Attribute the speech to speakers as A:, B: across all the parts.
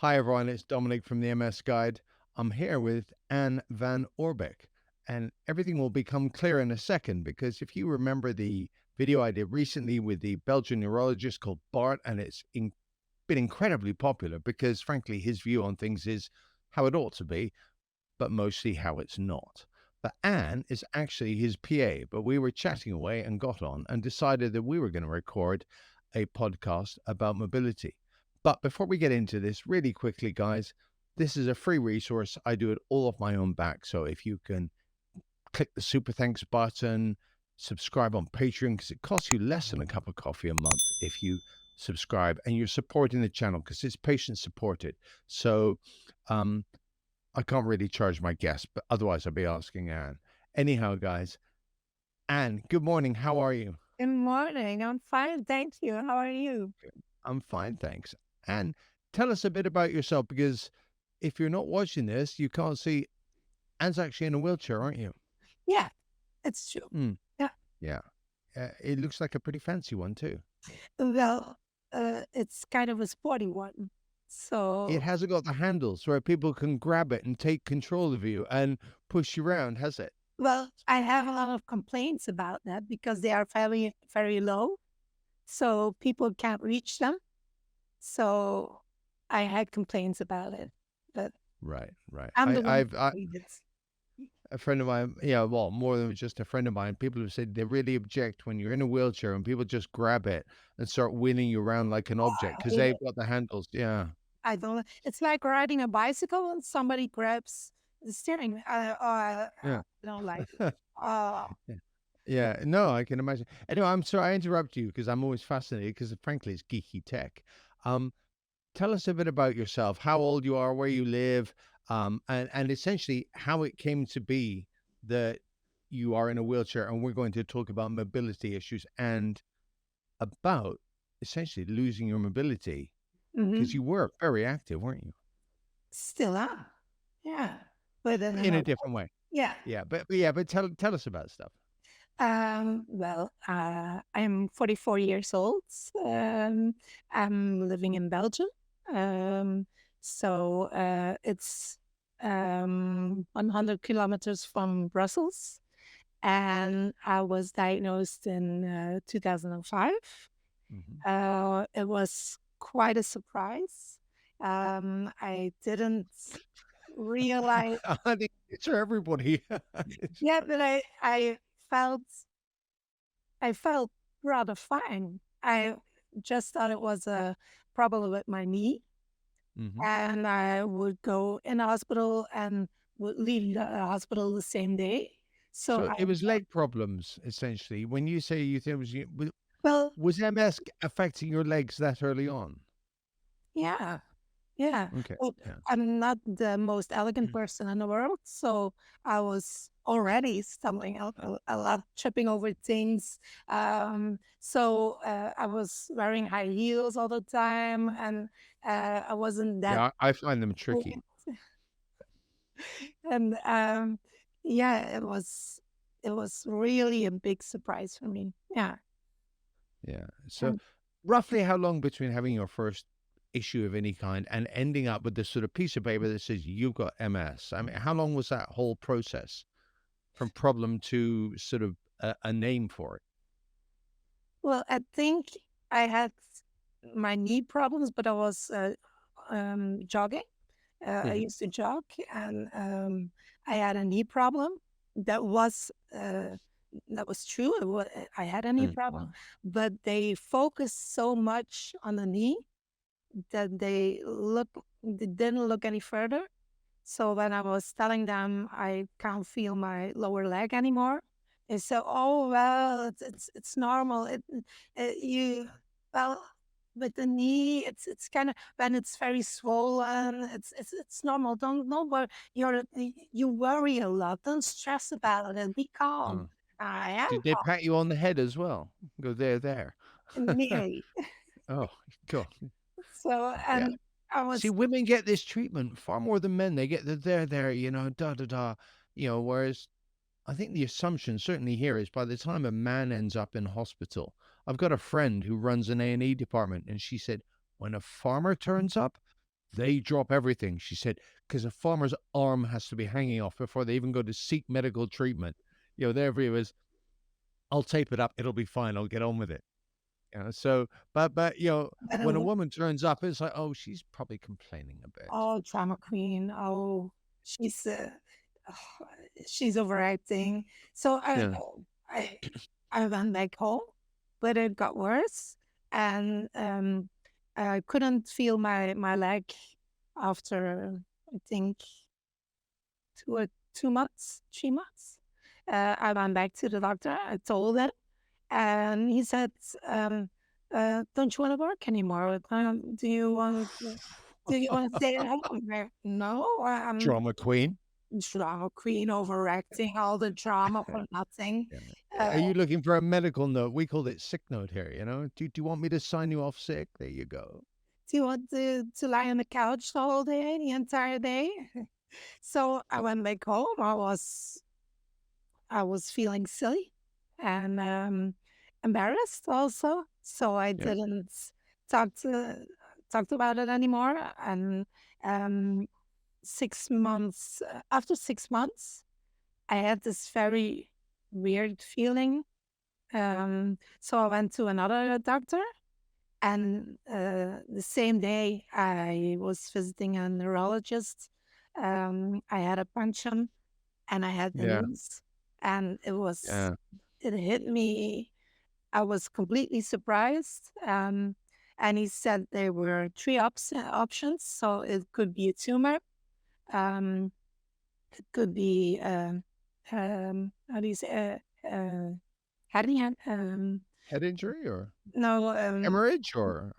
A: Hi, everyone. It's Dominic from the MS Guide. I'm here with Anne van Orbeck, and everything will become clear in a second because if you remember the video I did recently with the Belgian neurologist called Bart, and been incredibly popular because, frankly, his view on things is how it ought to be, but mostly how it's not. But Anne is actually his PA, but we were chatting away and got on and decided that we were going to record a podcast about mobility. But before we get into this, really quickly, guys, this is a free resource. I do it all off my own back. So if you can click the super thanks button, subscribe on Patreon, because it costs you less than a cup of coffee a month if you subscribe, and you're supporting the channel because it's patient supported. So um, I can't really charge my guests, but otherwise I'd be asking Anne. Anyhow, guys, Anne, good morning. How are you?
B: Good morning. I'm fine, thank you. How are you?
A: I'm fine, thanks. And tell us a bit about yourself because if you're not watching this, you can't see Anne's actually in a wheelchair, aren't you?
B: Yeah, it's true.
A: Mm,
B: Yeah.
A: yeah. It looks like a pretty fancy one too.
B: Well, it's kind of a sporty one.
A: It
B: So,
A: hasn't got the handles where people can grab it and take control of you and push you around, has it?
B: well, I have a lot of complaints about that because they are very, very low. So people can't reach them. So I had complaints about it, but
A: Right, right.
B: I'm
A: I,
B: the one
A: I've I,
B: who made it.
A: a friend of mine, yeah, well, more than just a friend of mine, people have said they really object when you're in a wheelchair and people just grab it and start wheeling you around like an object
B: I
A: because
B: hate
A: they've
B: it.
A: got the handles. Yeah,
B: I don't. It's like riding a bicycle and somebody grabs the steering. I
A: yeah.
B: don't like it. Uh,
A: Yeah. Yeah, no, I can imagine. Anyway, I'm sorry I interrupt you because I'm always fascinated because frankly it's geeky tech. Um, Tell us a bit about yourself, how old you are, where you live, and essentially how it came to be that you are in a wheelchair. And we're going to talk about mobility issues and about essentially losing your mobility because
B: mhm.
A: you were very active, weren't you?
B: Still are. Yeah. But
A: In a different way.
B: yeah.
A: Yeah, but tell us about stuff.
B: I'm 44 years old. Um, I'm living in Belgium. Um, it's 100 kilometers from Brussels. And I was diagnosed in 2005.
A: Hmm.
B: It was quite a surprise. I didn't realize.
A: I think it's for everybody.
B: Yeah, but felt I felt rather fine. I just thought it was a problem with my knee,
A: Hmm.
B: and I would go in the hospital and would leave the hospital the same day. So
A: So
B: I
A: it was leg problems essentially. When you say you think it was
B: well,
A: was MS affecting your legs that early on?
B: yeah. Yeah,
A: Okay.
B: well,
A: Yeah.
B: I'm not the most elegant
A: Mm.
B: person in the world, so I was already stumbling out a lot, tripping over things. I was wearing high heels all the time, and I wasn't that.
A: Yeah, I find them tricky.
B: And yeah, it was really a big surprise for me. Yeah,
A: Yeah. So
B: and
A: roughly how long between having your first issue of any kind and ending up with this sort of piece of paper that says you've got MS? I mean, how long was that whole process from problem to sort of a name for it?
B: well, I think I had my knee problems, but I was jogging. I
A: Hmm.
B: used to jog, and I had a knee problem. That was uh, that was true. I had a knee
A: Mm-hmm.
B: problem, but they focused so much on the knee that they didn't look any further. So when I was telling them I can't feel my lower leg anymore, they said, "Oh well, it's normal. You well." With the knee, it's kind of when it's very swollen. It's normal. Don't worry. You worry a lot. Don't stress about it. Be calm. I am
A: Did they
B: calm.
A: pat you on the head as well? Go there, there.
B: Nearly.
A: Oh, God.
B: So
A: Yeah.
B: and I
A: See,
B: was
A: women get this treatment far more than men. They get the there, da da da, whereas I think the assumption certainly here is by the time a man ends up in hospital, I've got a friend who runs an A&E department, and she said when a farmer turns up, They drop everything, she said, because a farmer's arm has to be hanging off before they even go to seek medical treatment. Their view is, I'll tape it up. It'll be fine. I'll get on with it. So, but
B: But
A: when a woman turns up, it's like, oh, she's probably complaining a bit.
B: oh, drama queen. Oh, she's uh, oh, she's overacting. So
A: Yeah.
B: I I went back home, but it got worse, and I couldn't feel my leg after I think 2 months, 3 months. I went back to the doctor. I told him, and he said, "Don't you want to work anymore? Do you want to stay at home?" I'm like, "No, I'm
A: Drama queen.
B: drama queen, overacting, all the drama for nothing."
A: Yeah.
B: Uh,
A: Are you looking for a medical note? We call it sick note here. Do you want me to sign you off sick? There you go.
B: do you want to lie on the couch the whole day, the entire day? So I went back home. I was feeling silly and embarrassed also. So I
A: Yeah.
B: didn't talk to talked about it anymore. And um, 6 months after 6 months, I had this very weird feeling. So I went to another doctor, and the same day I was visiting a neurologist. I had a puncture and I had the
A: Yeah.
B: news, and
A: Yeah.
B: it hit me. I was completely surprised. And he said there were three options. So it could be a tumor, um, it could be how do you say hernia?
A: Head injury or
B: No,
A: hemorrhage or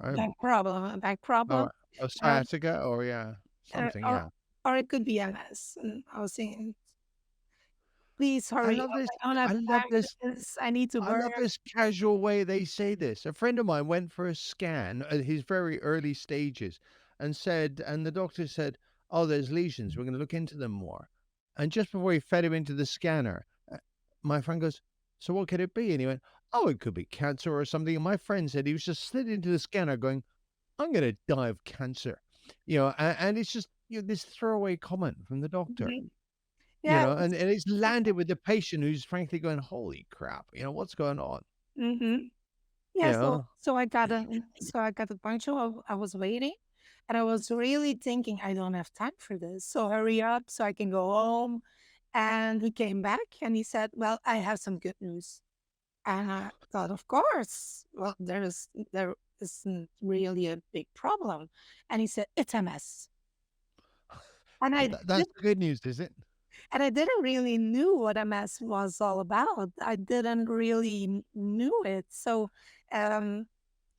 B: back
A: oh,
B: problem, uh,
A: sciatica or yeah,
B: uh,
A: something.
B: or
A: Yeah.
B: or it could be MS. And I was thinking, please
A: I
B: hurry
A: love
B: up.
A: this.
B: I don't have
A: I love
B: time
A: this.
B: for this. I need to
A: I love
B: work.
A: this casual way they say this. A friend of mine went for a scan at his very early stages and the doctor said, "Oh, there's lesions. We're going to look into them more." And just before he fed him into the scanner, my friend goes, "So what could it be?" And he went, "Oh, it could be cancer or something." And my friend said he was just slid into the scanner going, "I'm going to die of cancer." And it's just this throwaway comment from the doctor.
B: Mhm. Yeah.
A: And it's landed with the patient who's frankly going, "Holy crap, what's going on?"
B: Mhm.
A: You
B: Yeah,
A: know?
B: so I got a bunch of I was waiting, and I was really thinking I don't have time for this. So hurry up so I can go home. And he came back and he said, "Well, I have some good news." And I thought, of course. Well, there isn't really a big problem. And he said, "It's a mess." And I
A: That's the good news, is it?
B: And I didn't really knew what MS was all about. I didn't really knew it. So I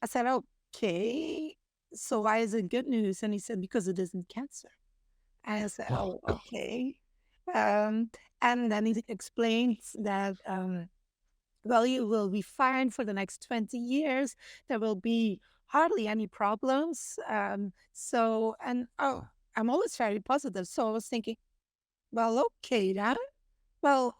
B: said, okay, so why is it good news? And he said, because it isn't cancer. And I said,
A: Oh,
B: oh,
A: God.
B: okay. Um, and then he explained that, well, you will be fine for the next 20 years. There will be hardly any problems. I'm always very positive. So I was thinking, well, okay, then. Well,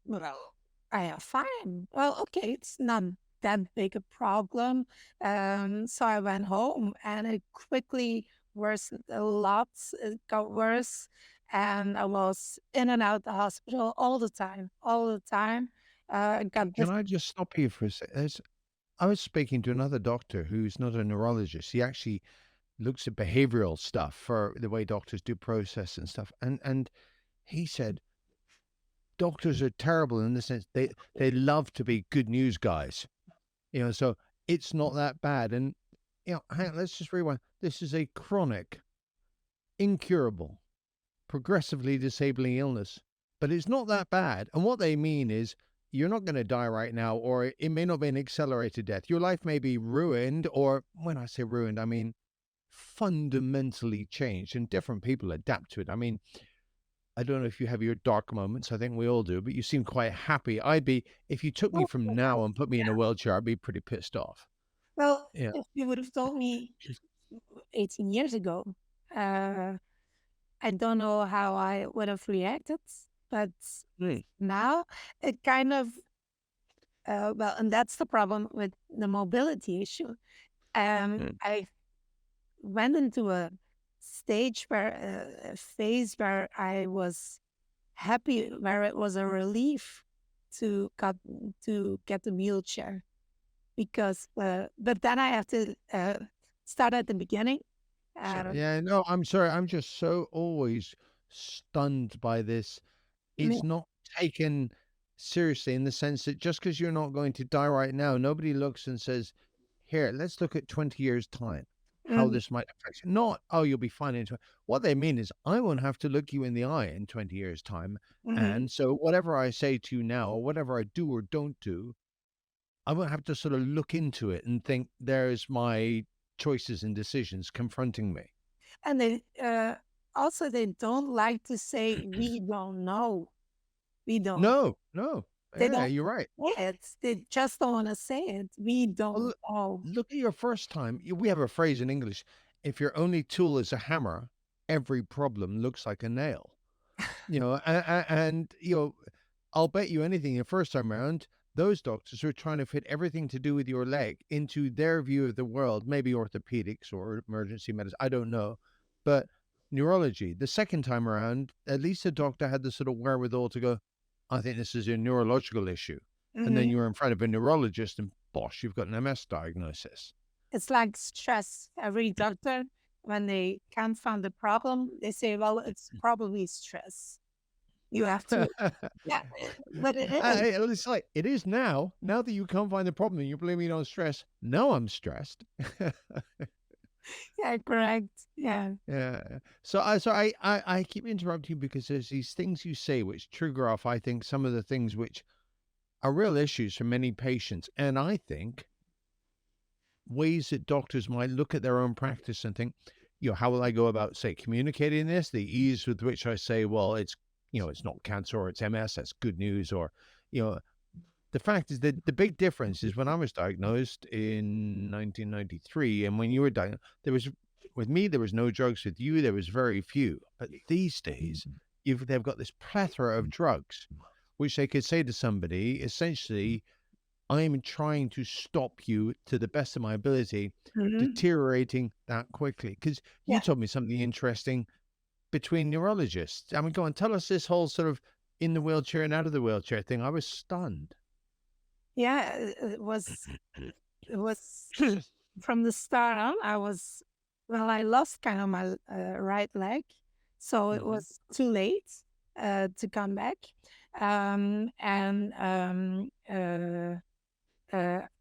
B: well, I am fine. Well, okay, it's not that big a problem. So I went home and it quickly worsened a lot. It got worse. And I was in and out the hospital all the time, all the time. I got
A: Can
B: this.
A: I just stop you for a sec? I was speaking to another doctor who's not a neurologist. He actually looks at behavioral stuff for the way doctors do process and stuff. And he said doctors are terrible in the sense they love to be good news guys. So it's not that bad. And hang on, let's just rewind. This is a chronic, incurable, progressively disabling illness, but it's not that bad. And what they mean is you're not going to die right now, or it may not be an accelerated death. Your life may be ruined, or when I say ruined, I mean fundamentally changed, and different people adapt to it. I mean, I don't know if you have your dark moments. I think we all do, but you seem quite happy. If you took me
B: Oh,
A: from now and put me in a wheelchair, I'd be pretty pissed off.
B: well,
A: Yeah.
B: if you would have told me 18 years ago, uh, I don't know how I would have reacted, but
A: Mm,
B: now it kind of well, and that's the problem with the mobility issue.
A: mm,
B: I went into a stage where a phase where I was happy, where it was a relief to got to get the wheelchair because but then I have to start at the beginning.
A: So,
B: Uh,
A: yeah, no, I'm sorry. I'm just so always stunned by this. It's
B: mm,
A: not taken seriously in the sense that just because you're not going to die right now, nobody looks and says, "Here, let's look at 20 years' time, how
B: mm,
A: this might affect you." Not, "Oh, you'll be fine in 20." What they mean is, I won't have to look you in the eye in 20 years' time.
B: mhm.
A: And so whatever I say to you now, or whatever I do or don't do, I won't have to sort of look into it and think there's my choices and decisions confronting me.
B: And they also they don't like to say we don't know. We don't.
A: No, no.
B: They
A: Yeah,
B: don't
A: you're right.
B: say it. They just don't want to say it. We
A: Well,
B: don't know.
A: look at your first time. We have a phrase in English: if your only tool is a hammer, every problem looks like a nail. And I'll bet you anything. The first time around, those doctors were trying to fit everything to do with your leg into their view of the world, maybe orthopedics or emergency medicine. I don't know, but neurology. The second time around, at least the doctor had the sort of wherewithal to go, "I think this is a neurological issue," and then
B: Mhm.
A: you're in front of a neurologist, and bosh, you've got an MS diagnosis.
B: It's like stress. Every doctor, when they can't find the problem, they say, well, it's probably stress. You have to, yeah, but it is.
A: It's like it is now. Now that you can't find the problem and you're blaming it on stress. Now I'm stressed.
B: Yeah, correct. Yeah.
A: Yeah. So I keep interrupting you because there's these things you say which trigger off, I think, some of the things which are real issues for many patients. And I think ways that doctors might look at their own practice and think, how will I go about, say, communicating this? The ease with which I say, well, it's not cancer or it's MS, that's good news. Or, you know, the fact is that the big difference is when I was diagnosed in 1993 and when you were diagnosed, with me, there was no drugs. With you, there was very few. But these days, they've got this plethora of drugs, which they could say to somebody, essentially, I'm trying to stop you to the best of my ability,
B: Mhm.
A: deteriorating that quickly. Because you
B: Yeah.
A: told me something interesting between neurologists. I mean, go on, tell us this whole sort of in the wheelchair and out of the wheelchair thing. I was stunned.
B: Yeah. It was from the start on. Well, I lost kind of my right leg. So it
A: Mhm.
B: was too late to come back. And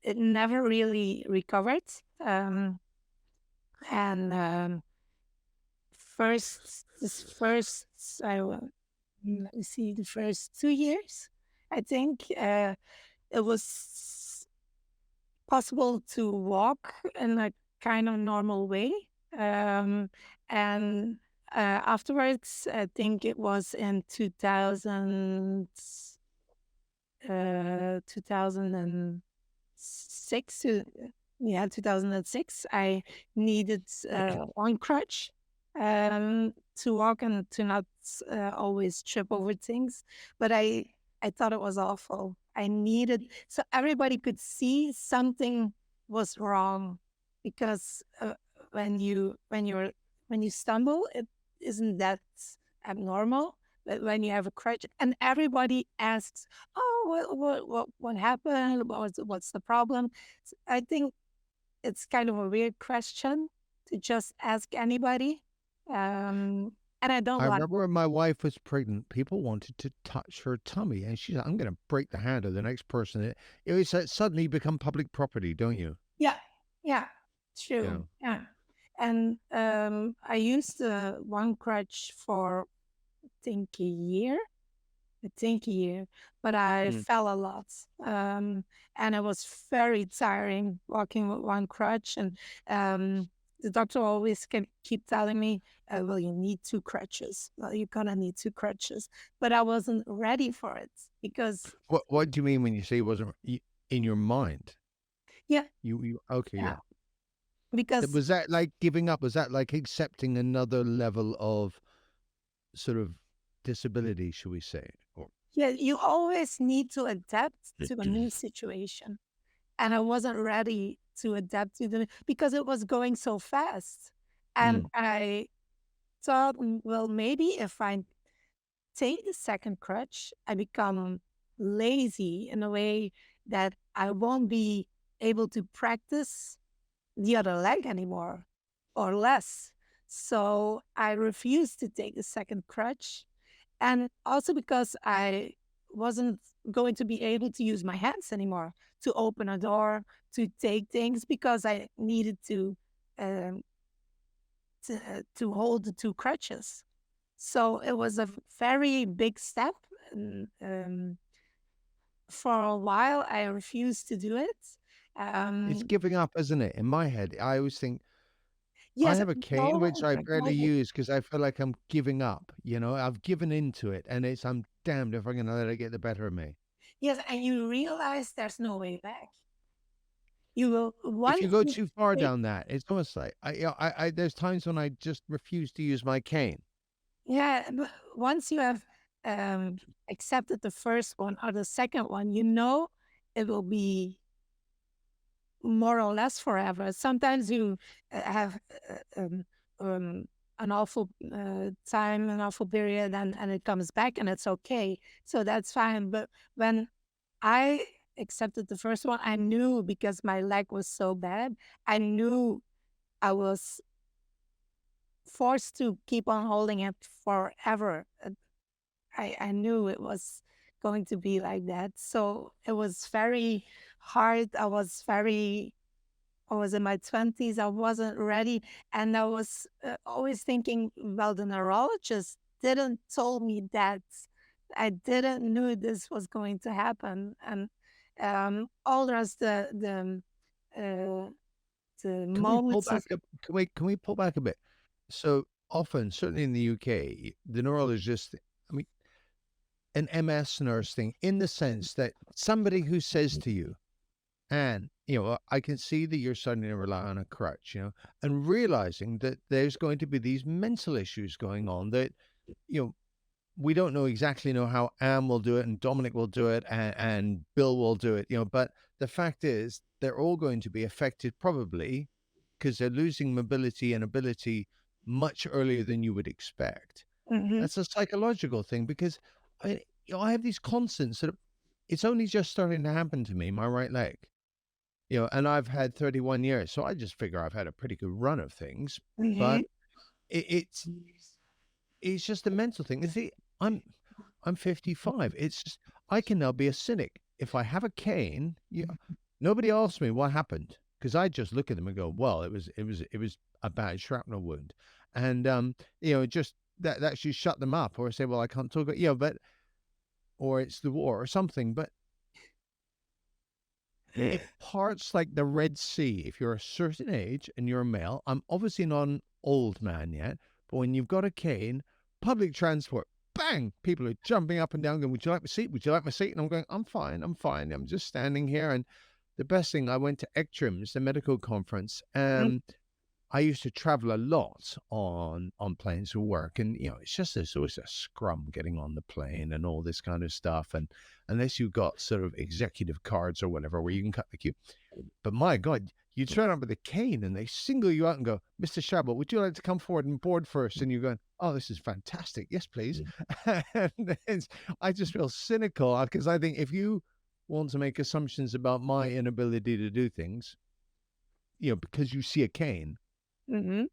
B: it never really recovered. Um, and this first, let me see, the first 2 years, I think it was possible to walk in a kind of normal way. Um, and afterwards, I think it was in 2006, yeah, 2006, I needed one crutch to walk and to not always trip over things. But I thought it was awful. I needed so everybody could see something was wrong because when you stumble, it isn't that abnormal. But when you have a crutch, and everybody asks, "Oh, what happened? What's the problem?" I think it's kind of a weird question to just ask anybody, and I don't
A: I
B: like
A: remember
B: it.
A: when my wife was pregnant, people wanted to touch her tummy, and she's like, "I'm going to break the hand of the next person." It was suddenly become public property, don't you?
B: Yeah, yeah,
A: Yeah.
B: true, yeah. And I used one crutch for I think a year, but I
A: Mm.
B: fell a lot. And it was very tiring walking with one crutch. And the doctor always keep telling me, well, you need two crutches. Well, you're going to need two crutches. But I wasn't ready for it because,
A: What do you mean when you say it wasn't in your mind?
B: yeah,
A: You okay?
B: yeah,
A: Yeah.
B: because,
A: Was that like giving up? Was that like accepting another level of sort of disability, should we say? Or
B: yeah, you always need to adapt to a new situation. And I wasn't ready to adapt to the because it was going so fast. And
A: Mm.
B: thought, well, maybe if I take the second crutch, I become lazy in a way that I won't be able to practice the other leg anymore or less. So I refused to take the second crutch. And also because I wasn't going to be able to use my hands anymore to open a door, to take things, because I needed um, to hold the two crutches. So it was a very big step. And, for a while, I refused to do it.
A: It's
B: Um,
A: giving up, isn't it? In my head, I always think I
B: yes,
A: have a cane
B: no,
A: which I barely
B: no.
A: use because I feel like I'm giving up. I've given into it, and I'm damned if I'm going to let it get the better of me.
B: Yes, and you realize there's no way back. You will
A: If you
B: once
A: go
B: you
A: too far
B: take,
A: down that, it's almost like there's times when I just refuse to use my cane.
B: yeah, but once you have um, accepted the first one or the second one, you know it will be more or less forever. Sometimes you have um, an awful time, an awful period, and it comes back and it's okay. So that's fine. But when I accepted the first one, I knew because my leg was so bad, I knew I was forced to keep on holding it forever. I knew it was going to be like that. So it was very hard. I was in my 20s. I wasn't ready. And I was always thinking, well, the neurologist didn't told me that. I didn't knew this was going to happen. And all the rest, uh, the
A: Can we pull
B: moments
A: back
B: of,
A: a can we pull back a bit? So often, certainly in the UK, the neurologist, I mean, an MS nurse thing, in the sense that somebody who says to you, and I can see that you're starting to rely on a crutch, and realizing that there's going to be these mental issues going on that, you know, we don't know how Anne will do it and Dominic will do it and Bill will do it, but the fact is they're all going to be affected probably because they're losing mobility and ability much earlier than you would expect.
B: Mhm,
A: That's a psychological thing because I have these constants that it's only just starting to happen to me, my right leg. And I've had 31 years, so I just figure I've had a pretty good run of things.
B: mhm,
A: But it, it's it's just a mental thing. You see, I'm I'm 55. It's just I can now be a cynic. If I have a cane, nobody asks me what happened because I just look at them and go, "Well, it was a bad shrapnel wound," and just that should shut them up, or say, "Well, I can't talk," but or it's the war or something. But it parts like the Red Sea. If you're a certain age and you're a male, I'm obviously not an old man yet, but when you've got a cane, public transport, bang, people are jumping up and down going, "Would you like my seat? Would you like my seat?" And I'm going, "I'm fine, I'm fine. I'm just standing here." And the best thing, I went to ECTRIMS, the medical conference.
B: mhm,
A: I used to travel a lot on planes for work, and it's just there's always a scrum getting on the plane and all this kind of stuff. And unless you've got sort of executive cards or whatever where you can cut the queue, but my God, you turn up with a cane and they single you out and go, "Mr. Shabel, would you like to come forward and board first?" And you're going, "Oh, this is fantastic. Yes, please." And I just feel cynical because I think if you want to make assumptions about my inability to do things, because you see a cane,
B: mhm.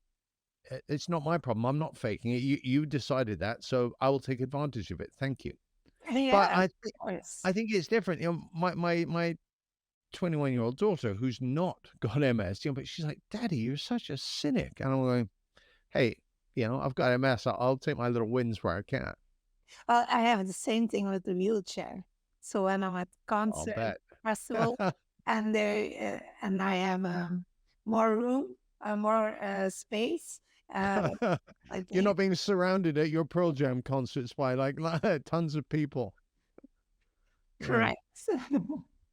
A: it's not my problem. I'm not faking it. You decided that, so I will take advantage of it. Thank you. But
B: Yeah, of
A: I
B: course.
A: think it's different. My 21-year-old daughter who's not got MS, but she's like, "Daddy, you're such a cynic." And I'm going, "Hey, I've got MS. I'll take my little wins where I can."
B: Well, I have the same thing with the wheelchair. So when I'm at
A: I'll
B: concert
A: bet.
B: festival and I have more room, more space, uh, I
A: You're
B: think
A: not being surrounded at your Pearl Jam concerts by like tons of people. Yeah.
B: correct.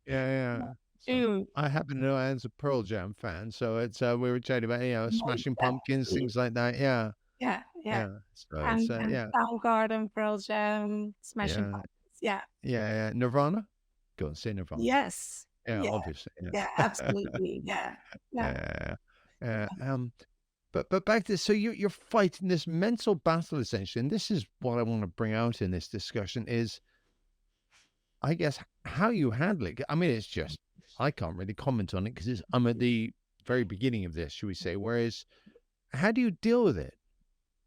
A: Yeah, yeah. So
B: True.
A: I happen to know Anne's a Pearl Jam fan, so it's we were chatting about Smashing Pumpkins,
B: Exactly.
A: things like that. Yeah,
B: Yeah, yeah.
A: yeah. So it's
B: And
A: yeah,
B: Soundgarden, Pearl Jam, Smashing
A: yeah,
B: Pumpkins. Yeah.
A: yeah, yeah. Nirvana, go and say Nirvana.
B: Yes.
A: Yeah,
B: Yeah.
A: obviously.
B: Yeah.
A: Yeah,
B: Absolutely. Yeah. Yeah.
A: yeah, yeah. But back to, so you're fighting this mental battle essentially, and this is what I want to bring out in this discussion is, I guess, how you handle it. I mean, it's just I can't really comment on it because I'm at the very beginning of this, should we say? Whereas, how do you deal with it?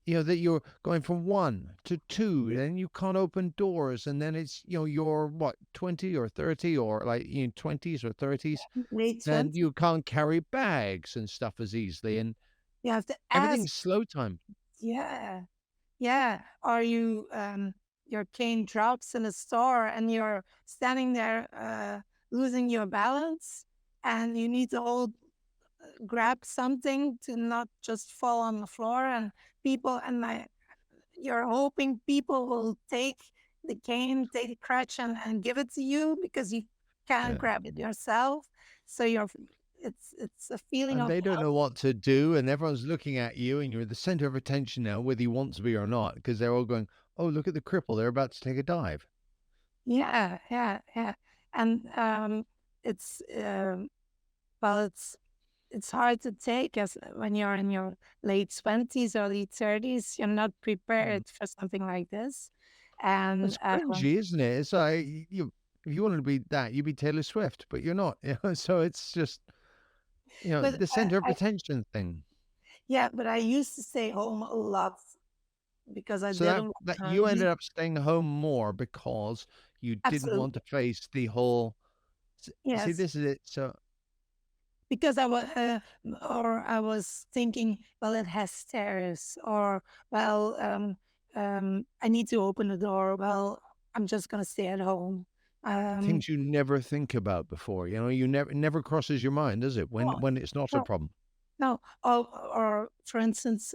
A: You know, that you're going from one to two, then you can't open doors, and then it's, you're what, 20 or 30, or like in 20s or 30s,
B: Late
A: then
B: 20s.
A: you can't carry bags and stuff as easily, and
B: You have to ask.
A: everything's slow time.
B: Yeah. Yeah. Or your cane drops in a store and you're standing there losing your balance and you need to hold grab something to not just fall on the floor and people and you're hoping people will take the cane, take the crutch and give it to you because you can't
A: Yeah.
B: grab it yourself. So it's a feeling
A: And
B: of
A: they don't know what to do, and everyone's looking at you, and you're the center of attention now, whether you want to be or not, because they're all going, "Oh, look at the cripple! They're about to take a dive."
B: yeah, yeah, yeah. And it's well, it's hard to take as when you're in your late 20s, early 30s, you're not
A: Mm.
B: prepared for something like this.
A: It's
B: And
A: cringy, isn't it? It's like you, if you wanted to be that, you'd be Taylor Swift, but you're not. So it's just,
B: but
A: the center of attention thing.
B: yeah, but I used to stay home a lot because I
A: So
B: didn't
A: that
B: want
A: you
B: to.
A: ended up staying home more because you didn't want to
B: Absolutely.
A: face the whole. See,
B: Yes.
A: this is it. So
B: Because I was thinking, well, it has stairs, or well, I need to open the door. Well, I'm just gonna stay at home. Um,
A: things you never think about before, you never, it never crosses your mind, does it?
B: no,
A: When it's not a
B: no,
A: problem.
B: no. Or for instance,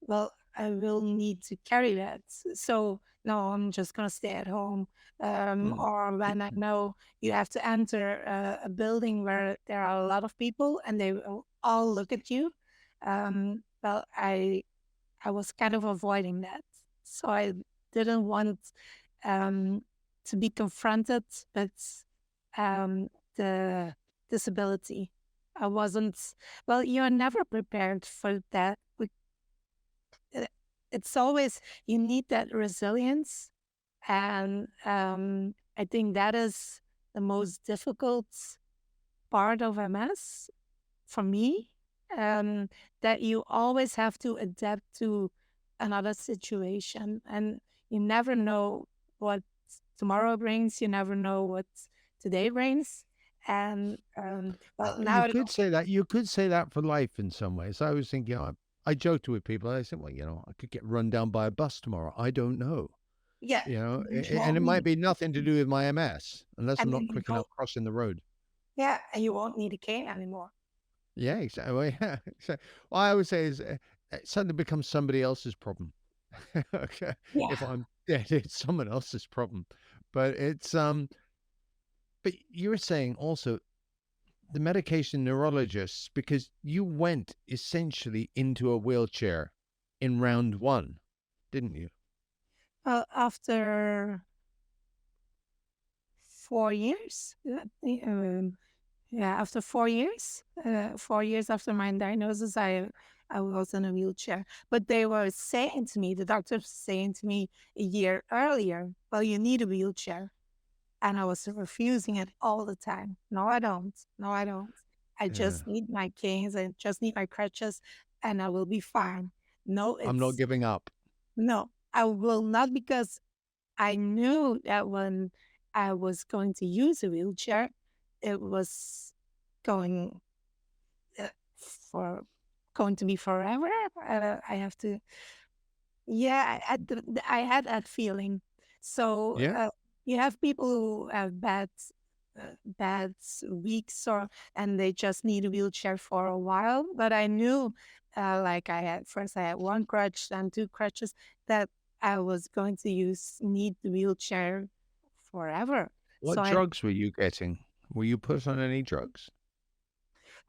B: well, I will need to carry that. So no, I'm just gonna stay at home.
A: Mm.
B: Or when I know you have to enter a building where there are a lot of people and they will all look at you. Well, I was kind of avoiding that, so I didn't want um, to be confronted with the disability. I wasn't. Well, you're never prepared for that. Uh, It's always you need that resilience, and I think that is the most difficult part of MS for me. Um, that you always have to adapt to another situation, and you never know what tomorrow brings. You never know what today brings, and well,
A: You
B: now I
A: could
B: don't.
A: say that. You could say that for life in some ways. I was thinking, I joked with people. I said, well, I could get run down by a bus tomorrow. I don't know.
B: Yeah, you
A: And
B: won't
A: it
B: need,
A: might be nothing to do with my MS unless I'm
B: and
A: not
B: then you
A: quick enough
B: don't.
A: crossing the road.
B: Yeah, and you won't need a cane anymore.
A: Yeah, exactly. Well, yeah. So, what I would say is, it suddenly becomes somebody else's problem. Okay.
B: Yeah.
A: If I'm dead, it's someone else's problem. But but you were saying also the medication neurologists, because you went essentially into a wheelchair in round one, didn't you?
B: Well, after 4 years, yeah, after 4 years, 4 years after my diagnosis, I was in a wheelchair. But they were saying to me, the doctors were saying to me a year earlier, well, you need a wheelchair. And I was refusing it all the time. No, I don't. No, I don't. I
A: Yeah.
B: just need my canes. I just need my crutches and I will be fine. No,
A: I'm not
B: it's
A: giving up.
B: no, I will not because I knew that when I was going to use a wheelchair, it was going for going to be forever. I have to, yeah, I had that feeling. So
A: Yeah.
B: you have people who have bad weeks or and they just need a wheelchair for a while. But I knew, like I had one crutch, then two crutches, that I was going to use need the wheelchair forever.
A: What
B: So I,
A: drugs were you getting? Were you put on any drugs?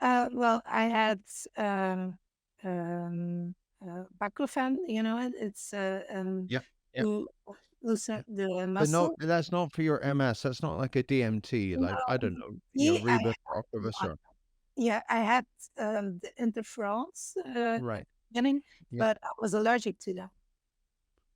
B: well, I had um, baclofen. You know, it's
A: Yeah. Yeah.
B: to loosen the
A: But no,
B: muscle.
A: that's not for your MS. That's not like a DMT,
B: No,
A: like, I don't know,
B: see, I
A: Rebus or Ocrevus
B: had
A: or.
B: yeah, I had the interferons
A: Right.
B: beginning,
A: Yeah.
B: but I was allergic to them.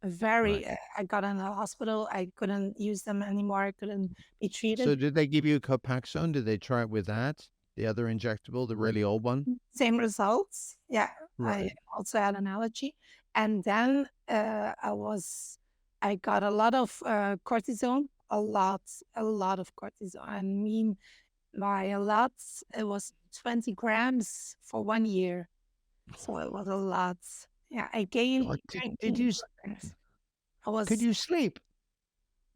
A: Right.
B: Very, I got in the hospital. I couldn't use them anymore. I couldn't be treated.
A: So did they give you Copaxone? Did they try it with that? The other injectable, the really old one?
B: Same results. Yeah, I
A: Right.
B: also had an allergy, and then I got a lot of cortisone, a lot of cortisone. I mean, by a lot, it was 20 grams for 1 year, so it was a lot. Yeah, I gained
A: God, did
B: 13 kilograms. I
A: could
B: was
A: you sleep?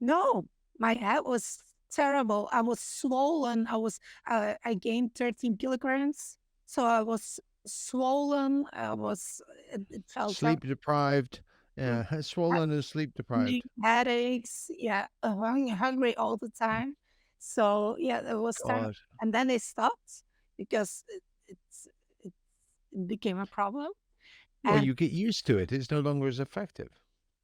B: No, my head was terrible. I was swollen. I gained 13 kilograms. So I was swollen. It felt terrible.
A: Sleep deprived. Yeah, swollen and sleep deprived.
B: Headaches. Yeah, hungry all the time. So yeah, it was terrible.
A: God.
B: And then they stopped because it, it became a problem.
A: Well,
B: And
A: you get used to it. It's no longer as effective.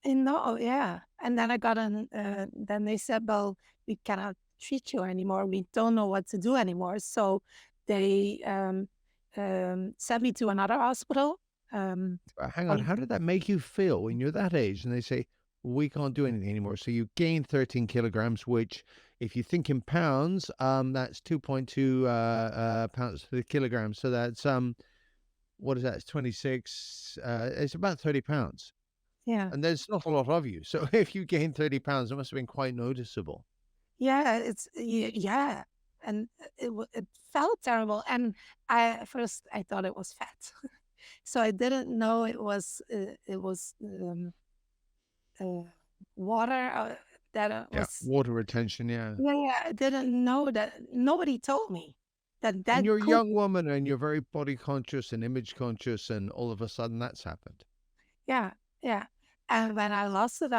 B: No, yeah. And then then they said, well, we cannot treat you anymore. We don't know what to do anymore. So they sent me to another hospital. Um,
A: Hang on.
B: um,
A: How did that make you feel when you're that age and they say, we can't do anything anymore? So you gain 13 kilograms, which, if you think in pounds, that's 2.2 pounds per kilogram. So that's, what is that? It's 26, it's about 30 pounds.
B: yeah.
A: And there's not a lot of you. So if you gain 30 pounds, it must have been quite noticeable.
B: Yeah, yeah. And it felt terrible. And at first I thought it was fat. So I didn't know it was uh, water that
A: Yeah.
B: was.
A: Water retention. Yeah.
B: Yeah, yeah, I didn't know that. Nobody told me that
A: And
B: that
A: you're a
B: could.
A: young woman and you're very body conscious and image conscious, and all of a sudden that's happened.
B: Yeah, yeah. And when I lost it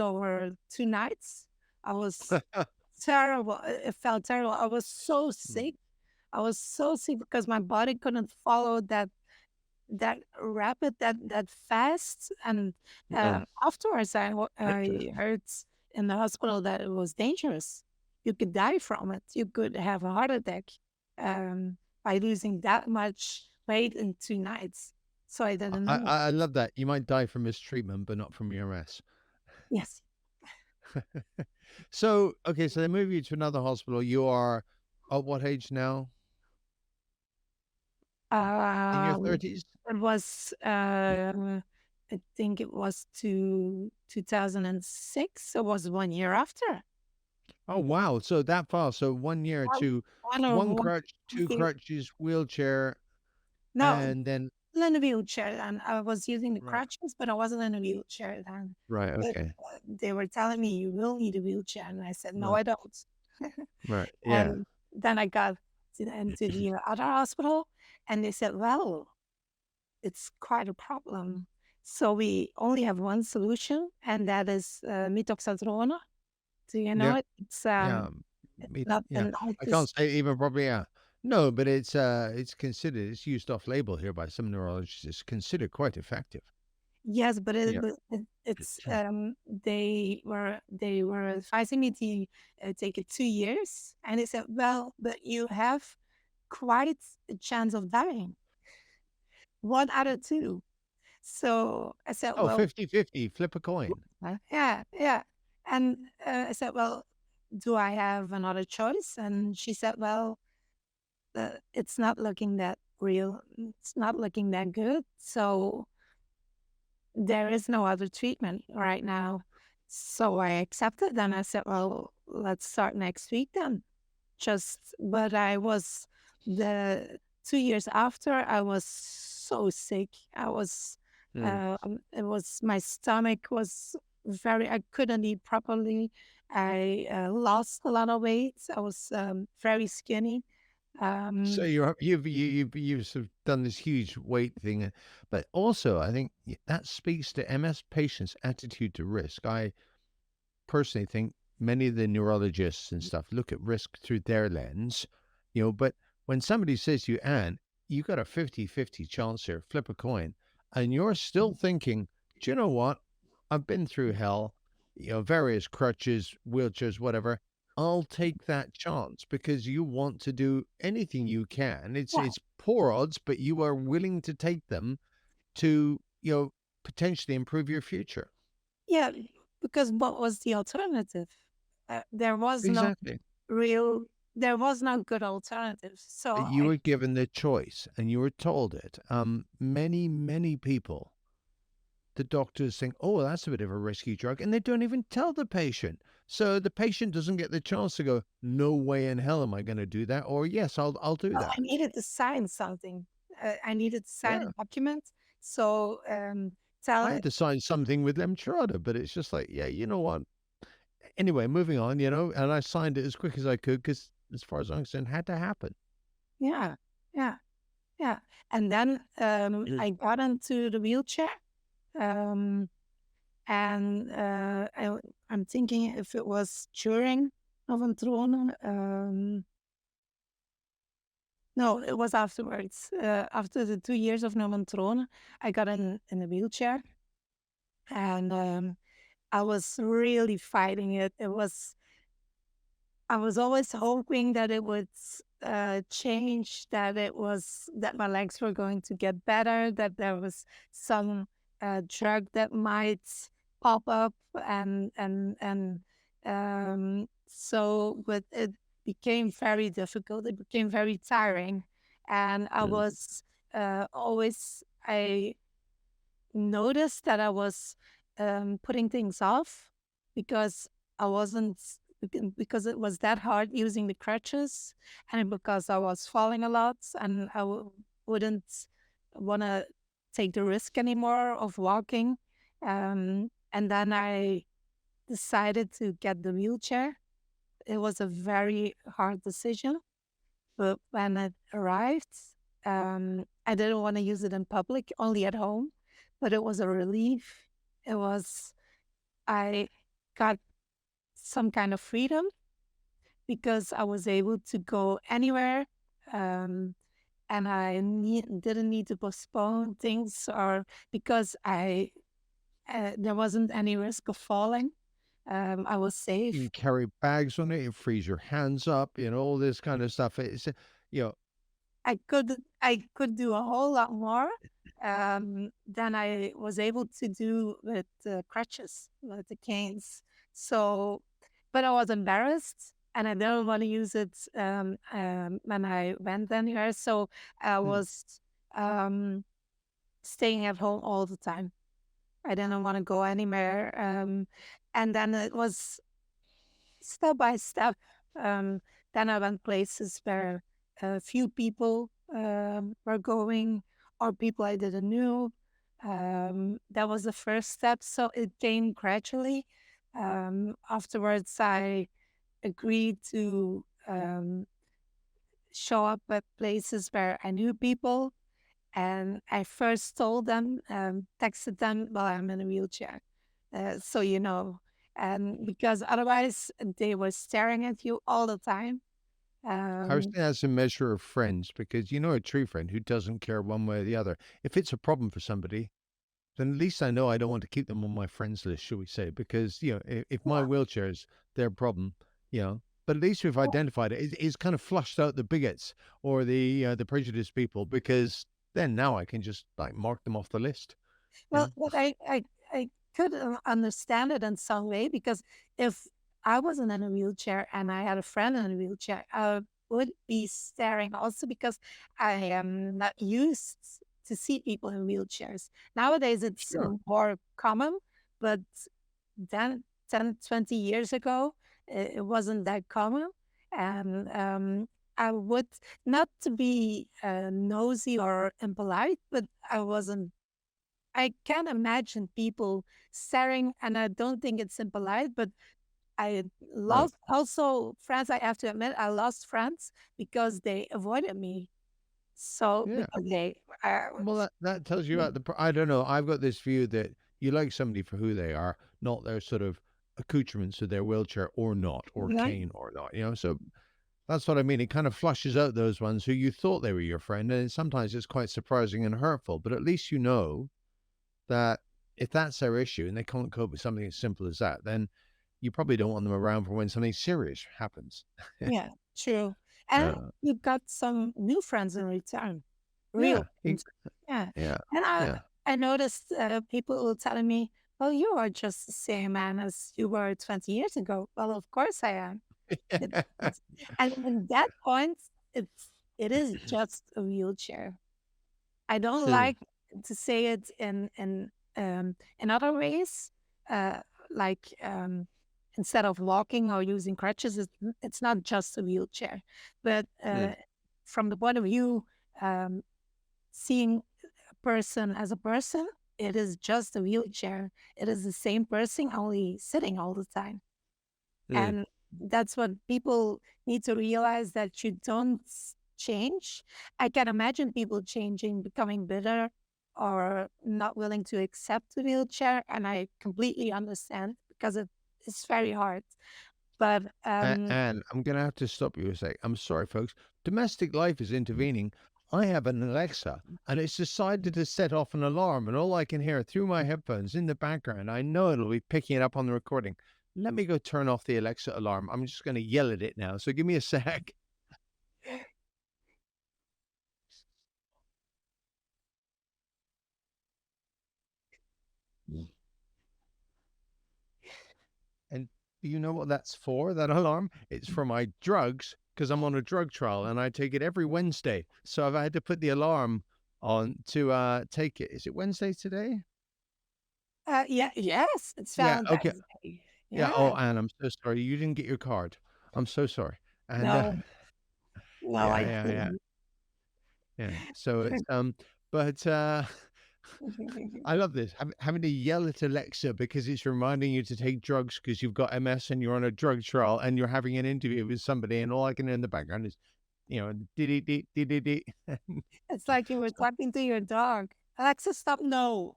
B: over 2 nights. I was terrible. It felt terrible. I was so
A: Mm.
B: sick. I was so sick because my body couldn't follow that rapid, that fast. And
A: No.
B: afterwards, I heard in the hospital that it was dangerous. You could die from it. You could have a heart attack by losing that much weight in 2 nights. So I didn't know.
A: I love that. You might die from mistreatment, but not from EMS.
B: Yes.
A: So, okay, so they move you to another hospital. You are at what age now? In your
B: Um,
A: 30s?
B: it was, I think it was 2006. It was 1 year after.
A: Oh, wow. So that far. So 1 year
B: One,
A: to
B: one or
A: one
B: one
A: crutch, two
B: year.
A: crutches, wheelchair,
B: No,
A: and then,
B: still in a wheelchair. And I was using the
A: right,
B: crutches, but I wasn't in a wheelchair then.
A: right,
B: But
A: okay,
B: they were telling me you will need a wheelchair, and I said no,
A: right,
B: I don't.
A: right. Yeah.
B: And then I got into the other hospital, and they said, well, it's quite a problem. So we only have one solution, and that is metoxantrone. Do you know
A: Yep.
B: it?
A: Yeah.
B: It's
A: Me,
B: not
A: yeah.
B: an
A: I
B: anti.
A: can't say even probably, yeah. No, but it's considered, it's used off label here by some neurologists. It's considered quite effective.
B: Yes,
A: Yeah.
B: but it's they were advising me to take it 2 years, and they said, well, but you have quite a chance of dying. One out of two. So I said,
A: Oh,
B: well,
A: 50-50. Flip a coin.
B: yeah, yeah. And I said, well, do I have another choice? And she said, well, it's not looking that real. It's not looking that good. So there is no other treatment right now. So I accepted and I said, well, let's start next week then. But I was the 2 years after, I was so sick.
A: Mm.
B: It was, my stomach was I couldn't eat properly. I lost a lot of weight. I was very skinny.
A: So
B: Um,
A: you've sort of done this huge weight thing, but also I think that speaks to MS patients' attitude to risk. I personally think many of the neurologists and stuff look at risk through their lens, but when somebody says to you, Anne, you got a 50-50 chance here, flip a coin, and you're still thinking, do you know what? I've been through hell, various crutches, wheelchairs, whatever. I'll take that chance because you want to do anything you can.
B: Yeah,
A: It's poor odds, but you are willing to take them to, potentially improve your future.
B: yeah, because what was the alternative? There was no
A: Exactly.
B: real, there was no good alternative. So
A: You
B: I,
A: were given the choice and you were told it. Many, many people, the doctors think, oh, that's a bit of a risky drug, and they don't even tell the patient. So the patient doesn't get the chance to go, no way in hell am I going to do that, or yes, I'll do
B: I
A: that.
B: needed to sign something. I needed to sign a
A: Yeah.
B: document. So
A: I
B: tell
A: had to sign something with Lemtrada, but it's just like, yeah, you know what? Anyway, moving on, and I signed it as quick as I could because, as far as I'm concerned, had to happen.
B: yeah, yeah, yeah. And then I got into the wheelchair. Um, and I'm thinking if it was during Noventrone. No, it was afterwards. After the 2 years of Noventrone, I got in a wheelchair, and I was really fighting it. I was always hoping that it would change, that my legs were going to get better, that there was some drug that might pop up, but it became very difficult. It became very tiring, and
A: Mm.
B: I noticed that I was putting things off because I wasn't because it was that hard using the crutches, and because I was falling a lot, and wouldn't want to take the risk anymore of walking. And then I decided to get the wheelchair. It was a very hard decision, but when it arrived, I didn't want to use it in public, only at home. But it was a relief. It was, I got some kind of freedom because I was able to go anywhere. Um, and didn't need to postpone things, or because there wasn't any risk of falling. I was
A: You
B: safe.
A: can carry bags on it, it frees your hands up, all this kind of stuff. You know,
B: I could do a whole lot more than I was able to do with the crutches, with the canes. So, but I was embarrassed, and I didn't want to use it when I went anywhere. So I
A: mm,
B: was um, staying at home all the time. I didn't want to go anywhere, and then it was step by step. Um, then I went places where a few people were going, or people I didn't know. That was the first step. So it came gradually. Afterwards, I agreed to show up at places where I knew people. And I first told them, texted them while I'm in a wheelchair. So, and because otherwise they were staring at you all the time.
A: I was
B: Um,
A: saying that's a measure of friends because you know a true friend who doesn't care one way or the other. If it's a problem for somebody, then at least I know I don't want to keep them on my friends list, shall we say? Because if my
B: yeah,
A: wheelchair is their problem, but at least we've identified it. It's kind of flushed out the bigots or the prejudiced people because then now I can just like mark them off the list. You
B: well,
A: know,
B: but I could understand it in some way, because if I wasn't in a wheelchair and I had a friend in a wheelchair, I would be staring also, because I am not used to see people in wheelchairs. Nowadays, it's
A: sure.
B: more common, but then 10, 20 years ago, it wasn't that common. And I would, not to be nosy or impolite, but I can't imagine people staring, and I don't think it's impolite, but I
A: No.
B: lost also friends. I have to admit, I lost friends because they avoided me. So
A: Yeah.
B: because they,
A: Well, that tells you I don't know. I've got this view that you like somebody for who they are, not their sort of accoutrements of their wheelchair or not, or
B: right?
A: cane or not. So that's what I mean. It kind of flushes out those ones who you thought they were your friend, and sometimes it's quite surprising and hurtful. But at least you know that if that's their issue and they can't cope with something as simple as that, then you probably don't want them around for when something serious happens.
B: Yeah, true. And
A: Uh,
B: you got some new friends in return,
A: yeah,
B: real friends. Yeah.
A: yeah,
B: And
A: yeah.
B: I noticed people were telling me, well, you are just the same man as you were 20 years ago. Well, of course I am. It, and in that point, it is just a wheelchair. I don't
A: True.
B: like to say it in other ways, uh, like instead of walking or using crutches, it's not just a wheelchair, but
A: Mm,
B: from the point of view, um, seeing a person as a person, it is just a wheelchair. It is the same person, only sitting all the time.
A: mm.
B: And that's what people need to realize, that you don't change. I can imagine people changing, becoming bitter or not willing to accept the wheelchair. And I completely understand because it's very hard. But
A: And I'm gonna have to stop you a sec. I'm sorry, folks. Domestic life is intervening. I have an Alexa, and it's decided to set off an alarm, and all I can hear through my headphones in the background, I know it'll be picking it up on the recording. Let me go turn off the Alexa alarm. I'm just gonna yell at it now. So give me a sec. And do you know what that's for, that alarm? It's for my drugs, because I'm on a drug trial and I take it every Wednesday. So I've had to put the alarm on to take it. Is it Wednesday today?
B: yeah, yes, it's
A: Yeah, okay.
B: Valentine's Day.
A: Yeah.
B: Yeah.
A: Oh, Anne, I'm so sorry. You didn't get your card. I'm so sorry. And
B: No, no,
A: yeah,
B: I
A: yeah, yeah,
B: didn't.
A: yeah. So it's but I love this. Having to yell at Alexa because it's reminding you to take drugs because you've got MS and you're on a drug trial and you're having an interview with somebody, and all I can hear in the background is, dee dee dee dee dee dee.
B: It's like you were
A: So-
B: talking to your dog. Alexa, stop. No.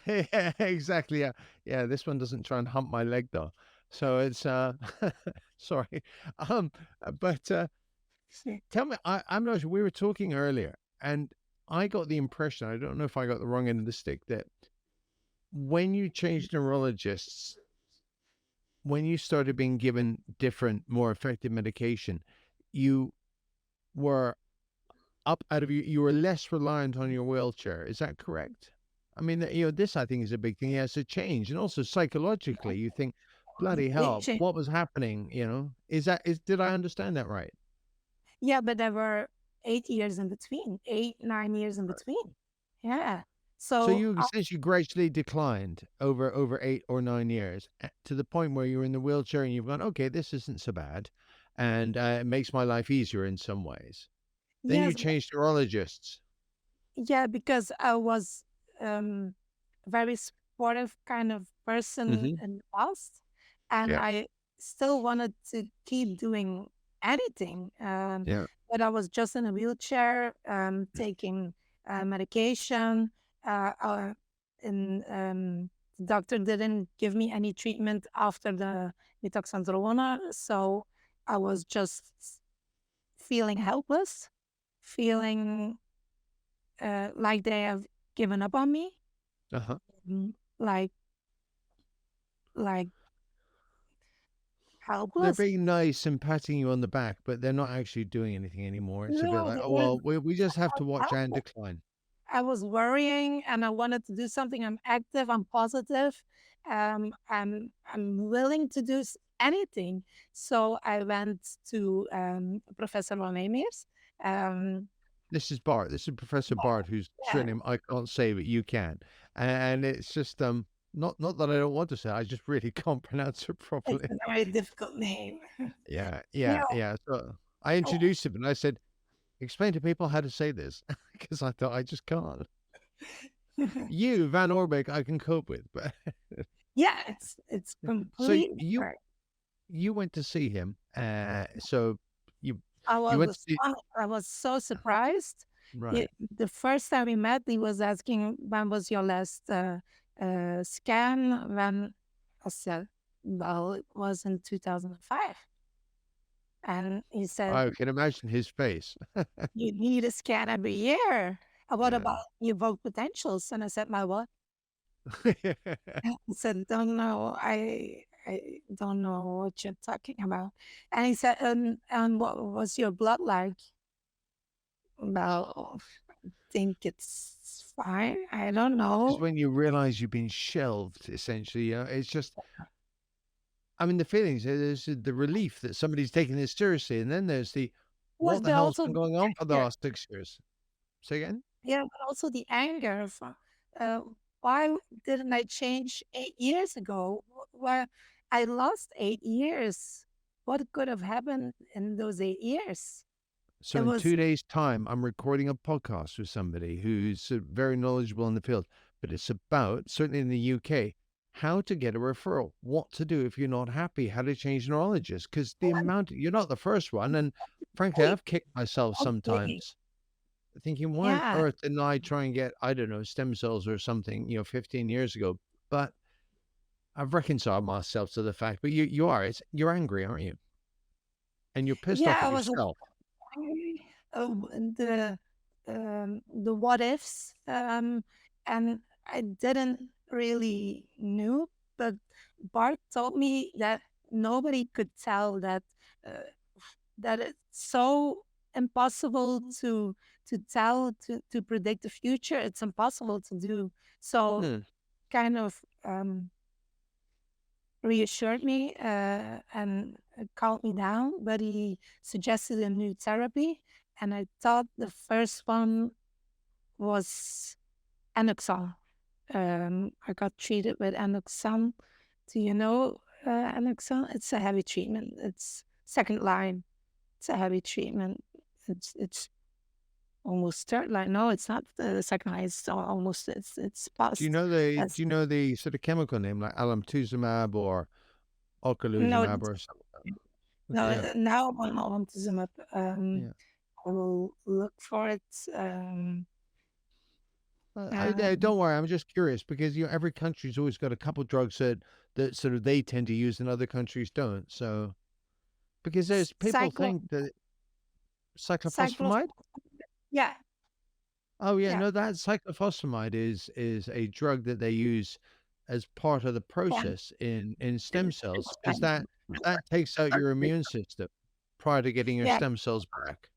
A: yeah, exactly. Yeah, yeah. This one doesn't try and hump my leg though, so it's sorry. Um, but tell me, I'm not sure. We were talking earlier, and I got the impression, I don't know if I got the wrong end of the stick, that when you changed neurologists, when you started being given different, more effective medication, you were up out of you were less reliant on your wheelchair. Is that correct? I mean, this I think is a big thing. Yeah, it's a change, and also psychologically, you think, bloody hell,
B: Completely.
A: what was happening? Is did I understand that right?
B: Yeah, but there were 8 years in between, 8, 9 years in between. Yeah.
A: So
B: So
A: you essentially gradually declined over 8 or 9 years to the point where you're in the wheelchair and you've gone, okay, this isn't so bad, and it makes my life easier in some ways. Then you
B: yes,
A: changed neurologists.
B: yeah, because I was a very supportive kind of person
A: Hmm.
B: in the past, and
A: Yeah,
B: I still wanted to keep doing anything.
A: yeah.
B: But I was just in a wheelchair, taking medication, uh, and the doctor didn't give me any treatment after the mitoxantrone, so I was just feeling helpless, feeling like they have given up on me,
A: Uh-huh.
B: mm, like like
A: They're
B: helpless.
A: being nice and patting you on the back, but they're not actually doing anything anymore. It's a bit
B: No,
A: like,
B: they
A: oh
B: were
A: well, we just have to watch Anne
B: helpless.
A: decline.
B: I was worrying, and I wanted to do something. I'm active. I'm positive. I'm willing to do anything. So I went to Professor Van Emirs. Um,
A: This is Bart. This is Professor Bart, whose
B: yeah,
A: surname I can't say, but you can. And it's just not that I don't want to say, I just really can't pronounce it
B: it's
A: properly.
B: a very difficult name.
A: Yeah,
B: You
A: yeah,
B: know,
A: yeah. So I
B: oh,
A: introduced him and I said, explain to people how to say this because I thought I just can't. You, Van Orbeck, I can cope with, but
B: yeah, it's
A: so
B: completely
A: you
B: hard.
A: you went to see him. So you
B: I
A: you
B: was
A: went to see
B: astonished. I was so surprised.
A: right.
B: The first time we met, he was asking, "When was your last scan?" When I said, "Well, it was in 2005." And he said,
A: I can imagine his face.
B: "You need a scan every year. What
A: Yeah.
B: about your vote potentials?" And I said, "My what?" He said, "Don't know. I don't know what you're talking about. And he said, and what was your blood like? Well, I think it's fine. I don't
A: Because
B: know.
A: when you realize you've been shelved, essentially, it's just, I mean, the feelings, there's the relief that somebody's taking this seriously. And then there's the,
B: Was
A: what the
B: there
A: hell's
B: also
A: been
B: the
A: going on for the
B: anger?
A: last 6 years? Say again?
B: Yeah, but also the anger of, uh, why didn't I change 8 years ago? Why I lost 8 years? What could have happened in those 8 years?
A: So
B: It
A: in
B: was
A: 2 days' time, I'm recording a podcast with somebody who's very knowledgeable in the field, but it's about, certainly in the UK, how to get a referral, what to do if you're not happy, how to change neurologists. Because the amount, you're not the first one. And frankly,
B: big,
A: I've kicked myself
B: so big.
A: sometimes thinking, why on
B: Yeah,
A: earth didn't I try and get, I don't know, stem cells or something, 15 years ago? But I've reconciled myself to the fact, but you are, you're angry, aren't you? And you're pissed
B: yeah.
A: off at
B: I was
A: yourself.
B: angry. And the what ifs, and I didn't really knew, but Bart told me that nobody could tell that, uh, that it's so impossible to tell, to predict the future. It's impossible to do. So
A: Hmm.
B: kind of reassured me, and calmed me down, but he suggested a new therapy. And I thought the first one was Enoxon. I got treated with Enoxon. Do you know Enoxon? It's a heavy treatment. It's second line. It's a heavy treatment. It's almost third line. No, it's not the second line. It's almost it's
A: Do you
B: past.
A: know the
B: As
A: do you know the sort of chemical name like alemtuzumab or
B: no,
A: ocrelizumab or something?
B: no.
A: Okay, yeah,
B: Now I'm on to Zimab.
A: yeah.
B: I will look for it.
A: Don't
B: Um,
A: worry. I'm just curious because every country's always got a couple drugs that sort of they tend to use and other countries don't. So because there's people
B: cyclo,
A: think that
B: cyclos.
A: cyclophosphamide.
B: Yeah,
A: Oh yeah,
B: yeah,
A: no, that cyclophosphamide is a drug that they use as part of the
B: yeah.
A: process in stem cells because
B: Fine.
A: that takes out your immune system prior to getting your
B: Yeah,
A: stem cells back.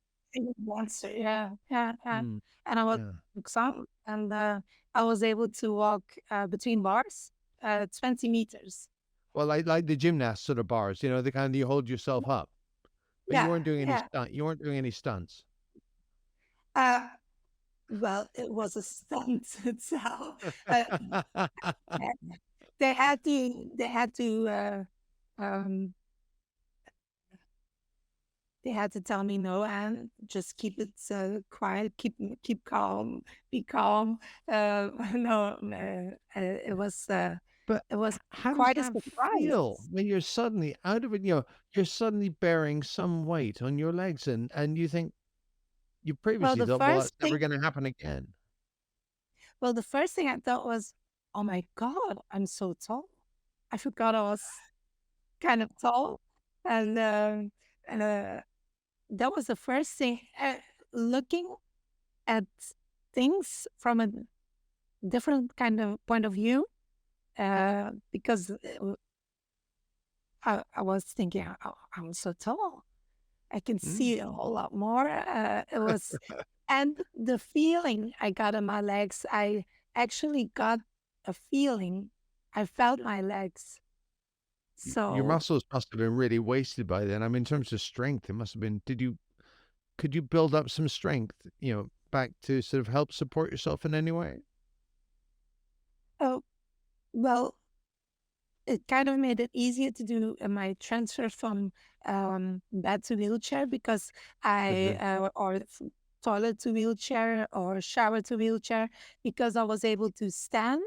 B: monster. Yeah, yeah, yeah.
A: Mm,
B: And I was
A: yeah.
B: some, and I was able to walk between bars, 20 meters.
A: Well, like the gymnast sort of bars, the kind you hold yourself up, but you
B: Yeah,
A: weren't doing any
B: yeah.
A: stunt. You weren't doing any stunts.
B: Uh, well, it was a stunt itself. Uh, they had to. They had to. Um, They had to tell me no and just keep it quiet, keep calm, be calm. No,
A: But
B: it was
A: how does
B: quite a
A: that feel
B: surprise.
A: when you're suddenly out of it? You're suddenly bearing some weight on your legs, and you think you
B: Well,
A: previously
B: the
A: thought, well,
B: first
A: that's never
B: thing,
A: going to happen again.
B: the first thing I thought was, oh my God, I'm so tall. I forgot I was kind of tall, and that was the first thing. Looking at things from a different kind of point of view, because I was thinking, oh, I'm so tall. I can
A: Mm.
B: see a whole lot more. It was, and the feeling I got in my legs, I actually got a feeling. I felt my legs.
A: Your
B: So,
A: muscles must have been really wasted by then. I mean, in terms of strength, it must have been. Could you build up some strength, back to sort of help support yourself in any way?
B: oh, well, it kind of made it easier to do my transfer from bed to wheelchair because
A: Uh-huh.
B: or toilet to wheelchair or shower to wheelchair because I was able to stand.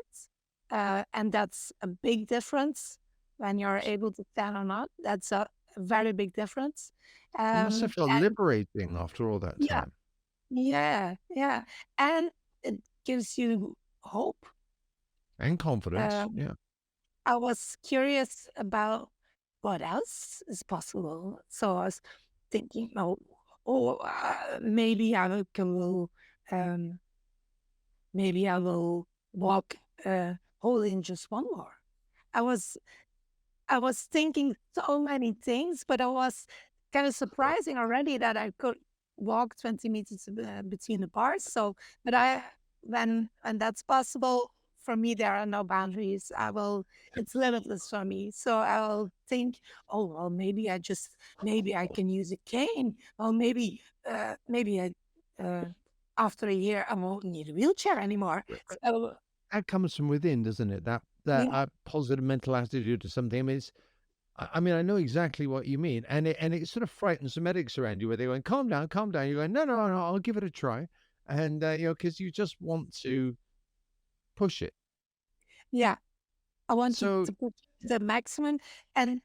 B: And that's a big difference when you're able to stand or not. That's a very big difference.
A: It must have felt
B: And
A: liberating after all that
B: yeah,
A: time
B: yeah, yeah. And it gives you hope.
A: and confidence.
B: Um,
A: Yeah.
B: I was curious about what else is possible. So I was thinking, maybe um, maybe I will walk whole in just one more. I was I was thinking so many things, but it was kind of surprising already that I could walk 20 meters between the bars. So, but when that's possible for me, there are no boundaries. It's limitless for me. So I'll think, oh, well, maybe I can use a cane. Or maybe after a year, I won't need a wheelchair anymore.
A: But
B: So,
A: that comes from within, doesn't it? That,
B: yeah,
A: positive mental attitude to something. I mean, I mean, I know exactly what you mean, and it sort of frightens the medics around you where they're going, "Calm down, calm down." You're going, "No, no, no, I'll give it a try," and because you just want to push it.
B: yeah. I wanted
A: So,
B: to put the maximum, and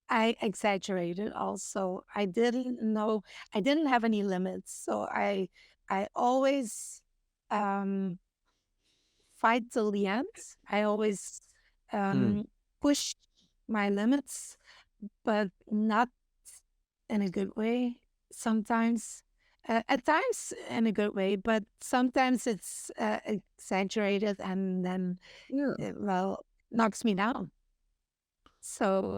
B: I exaggerated also. I didn't have any limits. So I always um, fight till the end. I always
A: mm,
B: um, push my limits, but not in a good way. Sometimes, at times in a good way, but sometimes it's exaggerated and then,
A: yeah,
B: well, knocks me down. So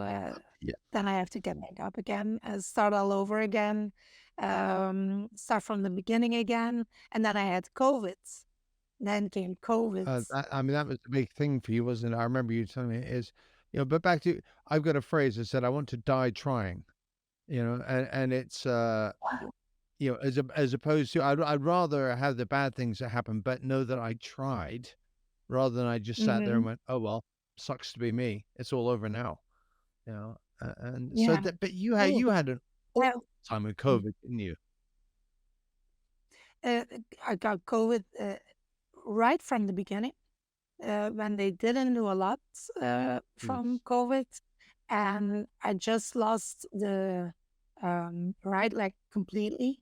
A: yeah.
B: then I have to get back up again, start all over again, start from the beginning again. And then I had COVID. Then came COVID.
A: I mean, that was a big thing for you, wasn't it? I remember you telling me it is, but back to, I've got a phrase that said, "I want to die trying," and it's, as opposed to, I'd rather have the bad things that happen, but know that I tried, rather than I just sat there and
B: Hmm.
A: went, "Oh well, sucks to be me. It's all over now." And so
B: Yeah.
A: that, but
B: Oh,
A: you had an awful
B: well,
A: time with
B: mm,
A: COVID, didn't you?
B: uh, I got COVID right from the beginning when they didn't do a lot from
A: Yes.
B: COVID. And I just lost the right leg completely,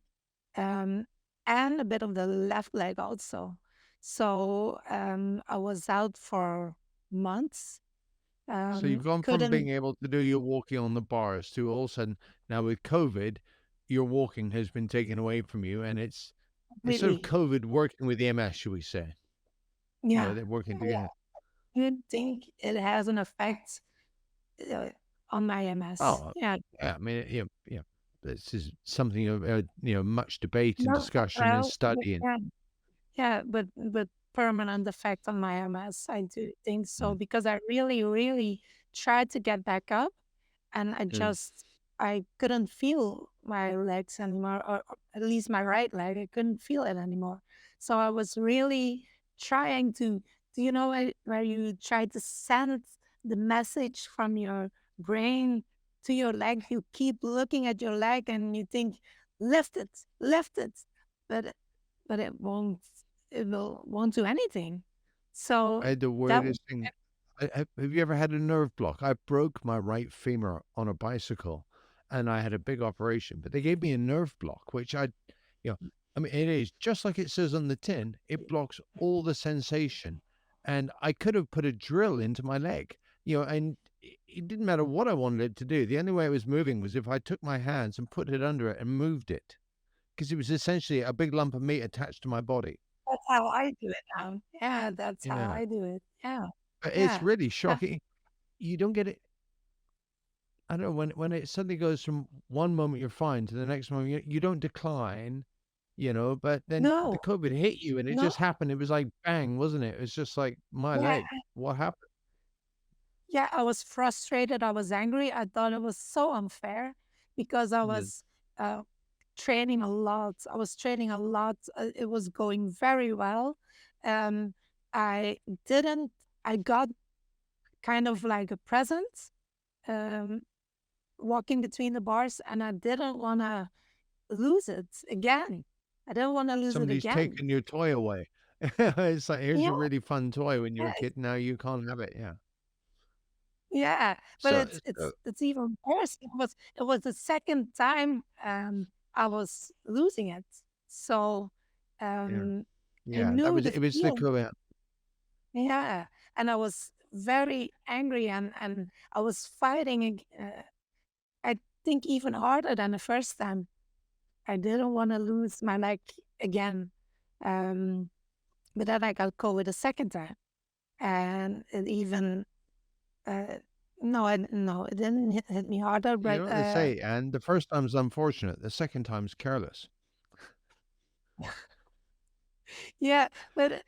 B: um, and a bit of the left leg also. So I was out for months.
A: So you've gone from being
B: Couldn't
A: able to do your walking on the bars to all of a sudden now with COVID, your walking has been taken away from you, and it's sort of
B: completely.
A: COVID working with EMS, should we say?
B: Yeah,
A: They're working together.
B: I think it has an effect uh, on my MS.
A: Oh,
B: Yeah,
A: yeah. I mean, this is something of much debate and
B: no,
A: discussion and
B: well,
A: study and
B: yeah. Yeah, but permanent effect on my MS. I do think so
A: mm,
B: because I really, really tried to get back up, and
A: mm.
B: I couldn't feel my legs anymore, or at least my right leg. I couldn't feel it anymore. So I was really trying to, do you know where you try to send the message from your brain to your leg? You keep looking at your leg and you think, lift it, but it won't do anything. So
A: I had the
B: that
A: weirdest thing. Have you ever had a nerve block? I broke my right femur on a bicycle, and I had a big operation, but they gave me a nerve block, which you know, I mean, it is just like it says on the tin. It blocks all the sensation, and I could have put a drill into my leg, and it didn't matter what I wanted it to do. The only way it was moving was if I took my hands and put it under it and moved it, because it was essentially a big lump of meat attached to my body.
B: that's how I do it now. Yeah, that's how
A: Yeah.
B: I do it. Yeah,
A: But it's
B: yeah.
A: really
B: Uh,
A: shocking. You don't get it. I don't know when it suddenly goes from one moment you're fine to the next moment you don't decline, but then
B: no,
A: the COVID hit you and it
B: no.
A: just happened. It was like bang, wasn't it? It's just like my
B: Yeah,
A: leg. What happened?
B: yeah. I was frustrated. I was angry. I thought it was so unfair because I
A: Mm.
B: was uh, training a lot. I was training a lot. It was going very well. Um, I didn't. I got kind of like a present. Um, Walking between the bars, and I didn't want to lose it again. I didn't want to lose it
A: Somebody's
B: again.
A: taken your toy away. It's like here's
B: Yeah,
A: a really fun toy when you were
B: yeah,
A: a kid. Now you can't have it. Yeah.
B: yeah. But
A: So,
B: it's even worse. It was the second time I was losing it. So
A: yeah,
B: um I
A: yeah.
B: knew the
A: It was the
B: feeling.
A: COVID.
B: Yeah. And I was very angry, and I was fighting I think even harder than the first time. I didn't want to lose my leg again. Um But then I got COVID a second time, and it even uh, no, it didn't hit me harder,
A: You
B: but
A: know what they say, and the first time's unfortunate, the second time's careless.
B: yeah, but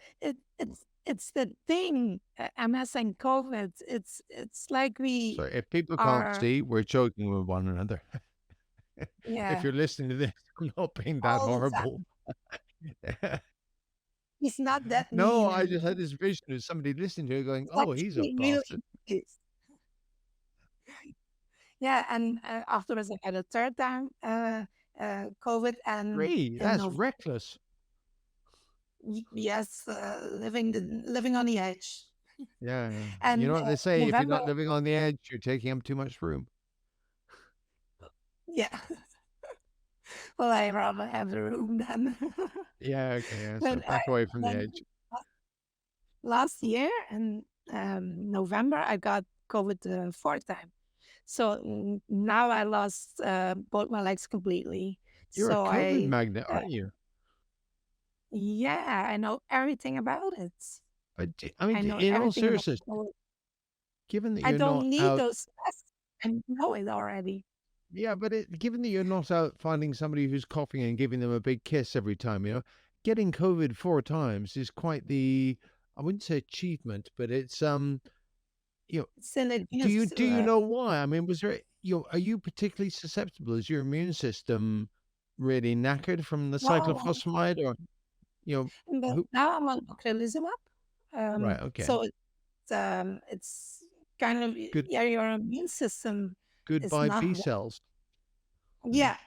B: it's the thing, MS and COVID. It's like we
A: So if people can't
B: are,
A: see, we're joking with one another. If
B: yeah,
A: you're listening to this, I'm not being that
B: all the
A: horrible.
B: time. He's not that
A: No,
B: mean,
A: I
B: and
A: just had this vision of somebody listening to it going,
B: it's
A: "Oh, he's a
B: actually really
A: bastard."
B: nice. Yeah, and afterwards I had a third time COVID, and
A: Three,
B: in
A: that's
B: November,
A: reckless.
B: yes, living on the edge,
A: Yeah, yeah. You
B: and
A: know what they say, if you're
B: November,
A: not living on the edge, you're taking up too much room.
B: yeah. Well, I rather have the room then.
A: Yeah, okay, yeah,
B: But
A: so back away from the
B: then
A: edge.
B: last year in November, I got COVID the fourth time. So now I lost both my legs completely.
A: You're a
B: So
A: COVID magnet,
B: uh,
A: aren't you?
B: yeah, I know everything about it.
A: But I mean,
B: I know
A: in all
B: everything about
A: seriousness,
B: COVID.
A: given that
B: I
A: you're not
B: don't need
A: out,
B: those tests. I know it already.
A: yeah, but given that you're not out finding somebody who's coughing and giving them a big kiss every time, getting COVID four times is quite the, I wouldn't say achievement, but it's you know,
B: It's an
A: do you
B: advanced.
A: do you know why? I mean, was there, are you particularly susceptible? Is your immune system really knackered from the
B: No,
A: cyclophosphamide, or you know,
B: but
A: who?
B: now I'm on ocrelizumab.
A: Right, okay,
B: So it's kind of,
A: good,
B: yeah, your immune system is
A: goodbye
B: not
A: B cells.
B: yeah.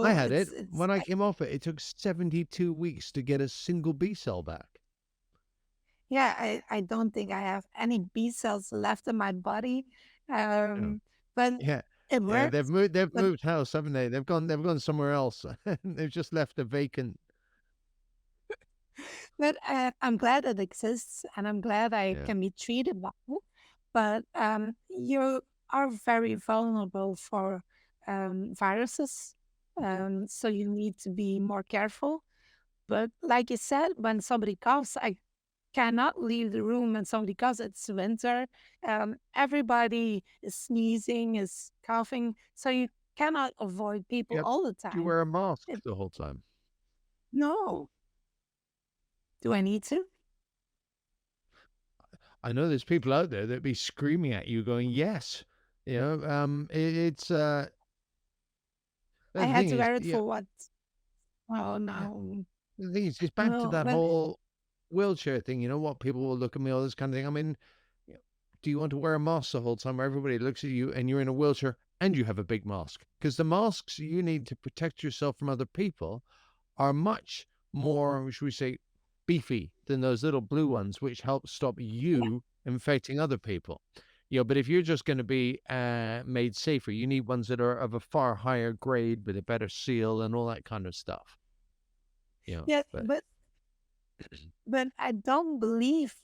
A: I
B: So
A: had it
B: it's
A: when I came off it. It took 72 weeks to get a single B cell back.
B: yeah, I don't think I have any B cells left in my body.
A: Yeah,
B: Um, but
A: yeah,
B: it
A: yeah. They've
B: works.
A: moved. They've
B: But
A: moved house, haven't they? They've gone. They've gone somewhere else. They've just left a vacant.
B: I'm glad it exists, and I'm glad I
A: Yeah.
B: can be treated by it. But you are very vulnerable for viruses, so you need to be more careful. But like you said, when somebody coughs, I cannot leave the room when somebody coughs. It's winter. Everybody is sneezing, is coughing. So you cannot avoid people
A: Yep.
B: all the
A: Do you
B: time.
A: wear a mask
B: It,
A: the whole time?
B: no. Do I need to?
A: I know there's people out there that be screaming at you, going, "Yes." It's
B: I
A: the
B: had
A: thing
B: to
A: is,
B: wear it
A: yeah,
B: for what? Oh,
A: yeah.
B: no.
A: The thing is, it's back to
B: No.
A: that
B: But
A: whole wheelchair thing. You know what? People will look at me, all this kind of thing. I mean, you know, do you want to wear a mask the whole time where everybody looks at you and you're in a wheelchair and you have a big mask? Because the masks you need to protect yourself from other people are much more, should we say, beefy than those little blue ones, which help stop
B: yeah,
A: you infecting other people. But if you're just going to be made safer, you need ones that are of a far higher grade with a better seal and all that kind of stuff.
B: yeah,
A: But
B: but I don't believe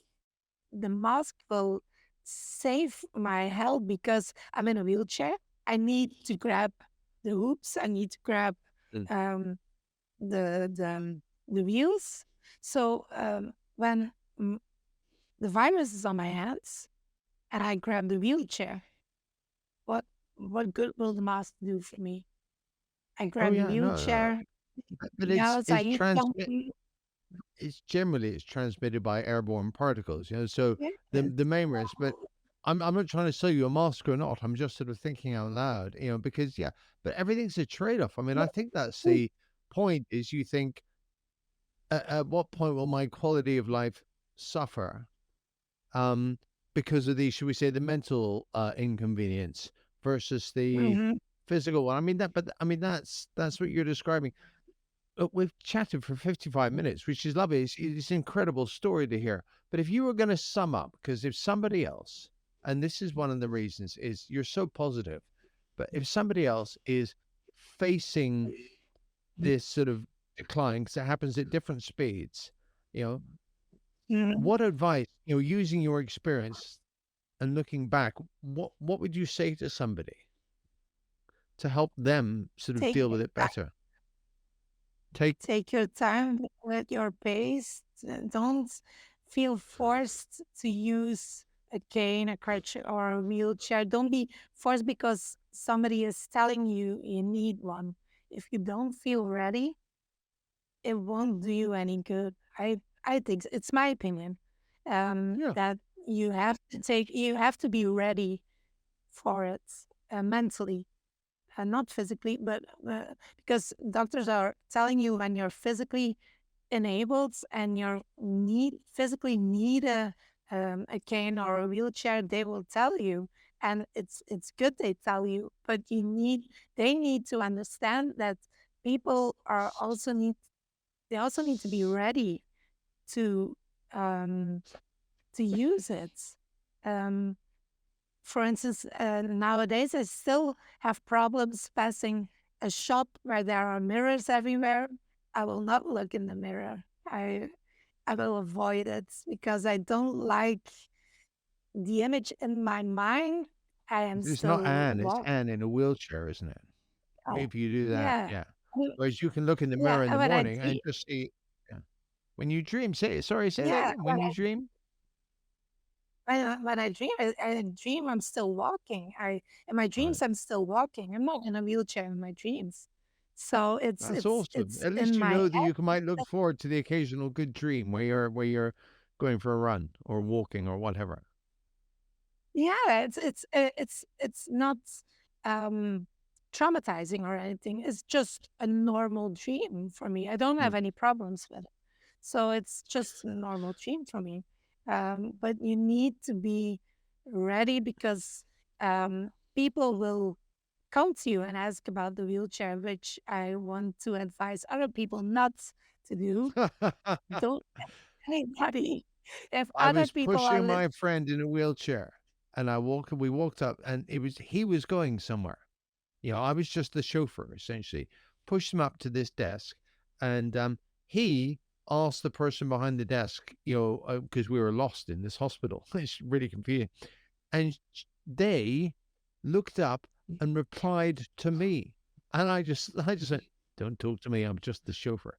B: the mask will save my health because I'm in a wheelchair. I need to grab the hoops. I need to grab
A: mm,
B: um, the wheels. So when the virus is on my hands and I grab the wheelchair, what what good will the mask do for me? I
A: oh
B: grab the
A: yeah, no, no,
B: wheelchair.
A: but
B: Else, I eat something.
A: it's transmitted by airborne particles. So
B: Yes.
A: the main risk. But I'm not trying to sell you a mask or not. I'm just sort of thinking out loud. Because yeah, but everything's a trade off. I mean, I think that's the point. Is you think at what point will my quality of life suffer? Um, because of the, should we say, the mental inconvenience versus the
B: Mhm.
A: physical one. I mean that, but I mean that's what you're describing. Look, we've chatted for 55 minutes, which is lovely. It's an incredible story to hear. But if you were going to sum up, because if somebody else, and this is one of the reasons, is you're so positive, but if somebody else is facing this sort of decline, because it happens at different speeds, you know,
B: Mhm.
A: what advice, using your experience and looking back, what would you say to somebody to help them sort of
B: Take
A: deal
B: your
A: with it
B: time.
A: better? Take,
B: Take your time at your pace. Don't feel forced to use. a cane, a crutch, or a wheelchair. Don't be forced because somebody is telling you you need one. If you don't feel ready, it won't do you any good. I think it's my opinion,
A: Yeah.
B: that you have to be ready for it, mentally, and not physically, but because doctors are telling you when you're physically enabled and physically need a cane or a wheelchair, they will tell you, and it's good they tell you, but they need to understand that people are also need they also need to be ready to um to use it. um for instance, nowadays I still have problems passing a shop where there are mirrors everywhere. I will not look in the mirror. I will avoid it because I don't like the image in my mind. I am
A: It's not
B: still
A: Anne, it's
B: walking.
A: Anne in a wheelchair, isn't it? If you do that,
B: Yeah.
A: yeah.
B: Mm,
A: Whereas you can look in the
B: yeah.
A: mirror in
B: And
A: the
B: when I
A: morning
B: dream,
A: and just see, yeah. When you dream, say that
B: yeah,
A: again. When you dream?
B: when I dream, I dream I'm still walking. In my
A: Right.
B: dreams I'm still walking. I'm not in a wheelchair in my dreams. So
A: That's awesome.
B: it's
A: At
B: in
A: least you
B: my
A: know that
B: head.
A: you might look forward to the occasional good dream where you're going for a run or walking or whatever.
B: Yeah, it's not um traumatizing or anything. It's just a normal dream for me. I don't
A: Mm.
B: have any problems with it. So it's just a normal dream for me. But you need to be ready because people will come to you and ask about the wheelchair, which I want to advise other people not to do. Don't ask anybody. If
A: I
B: other
A: was
B: people are
A: pushing my friend in a wheelchair and we walked up and he was going somewhere. You know, I was just the chauffeur essentially. Pushed him up to this desk, and he asked the person behind the desk, you know, because we were lost in this hospital. It's really confusing, and they looked up and replied to me, and I just went, "Don't talk to me. I'm just the chauffeur."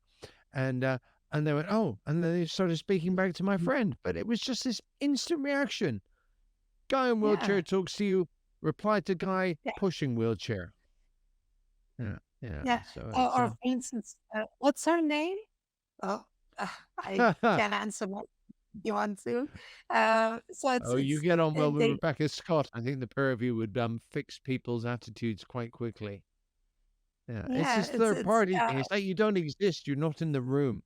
A: And and they went, "Oh," and then they started speaking back to my friend, but it was just this instant reaction. Guy in wheelchair
B: yeah,
A: talks to you. Reply to guy
B: yeah.
A: pushing wheelchair. Yeah, yeah.
B: Yeah,
A: So it's
B: or for instance, what's her name? Oh, uh, I can't answer what you want to. So
A: oh, you
B: it's
A: get on well with
B: they
A: Rebecca Scott. I think the pair of you would fix people's attitudes quite quickly. Yeah, it's
B: yeah,
A: this third
B: it's
A: party thing. It's like you don't exist. You're not in the room.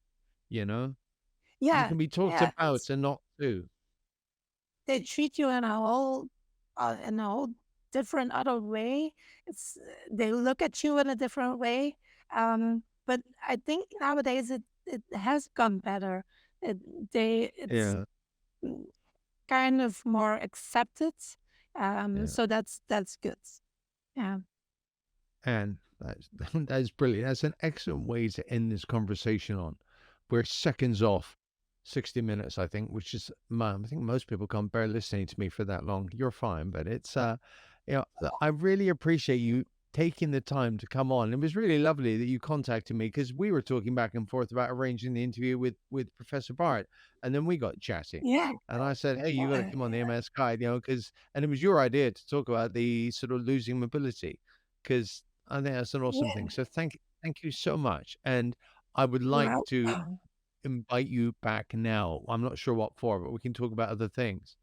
A: You know, you
B: yeah,
A: can be talked
B: yeah.
A: about and not to.
B: They treat you in a whole different other way. It's they look at you in a different way. But I think nowadays it has gone better. It it's
A: Yeah,
B: mm, kind of more accepted.
A: yeah.
B: So that's good. Yeah.
A: And that's that's brilliant. That's an excellent way to end this conversation on. We're seconds off 60 minutes, I think, which is man, I think most people can't bear listening to me for that long. You're fine, but it's you know, I really appreciate you taking the time to come on. It was really lovely that you contacted me because we were talking back and forth about arranging the interview with Professor Bart, and then we got chatting.
B: Yeah.
A: And I said, "Hey, you got to
B: Uh,
A: come on the MS Guide, you know, because," and it was your idea to talk about the sort of losing mobility, because I think that's an awesome
B: yeah.
A: thing. So thank you so much. And I would like
B: Well,
A: to invite you back now. I'm not sure what for, but we can talk about other things.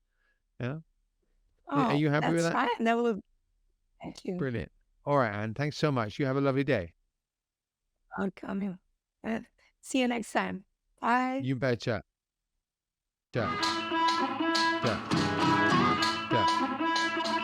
A: Yeah. Are
B: oh,
A: you happy with
B: that's
A: that?
B: fine. That would thank you
A: Brilliant. All right, Anne. Thanks so much. You have a lovely day.
B: for coming. Uh, See you next time. Bye.
A: You betcha. Ciao. Ciao. Ciao.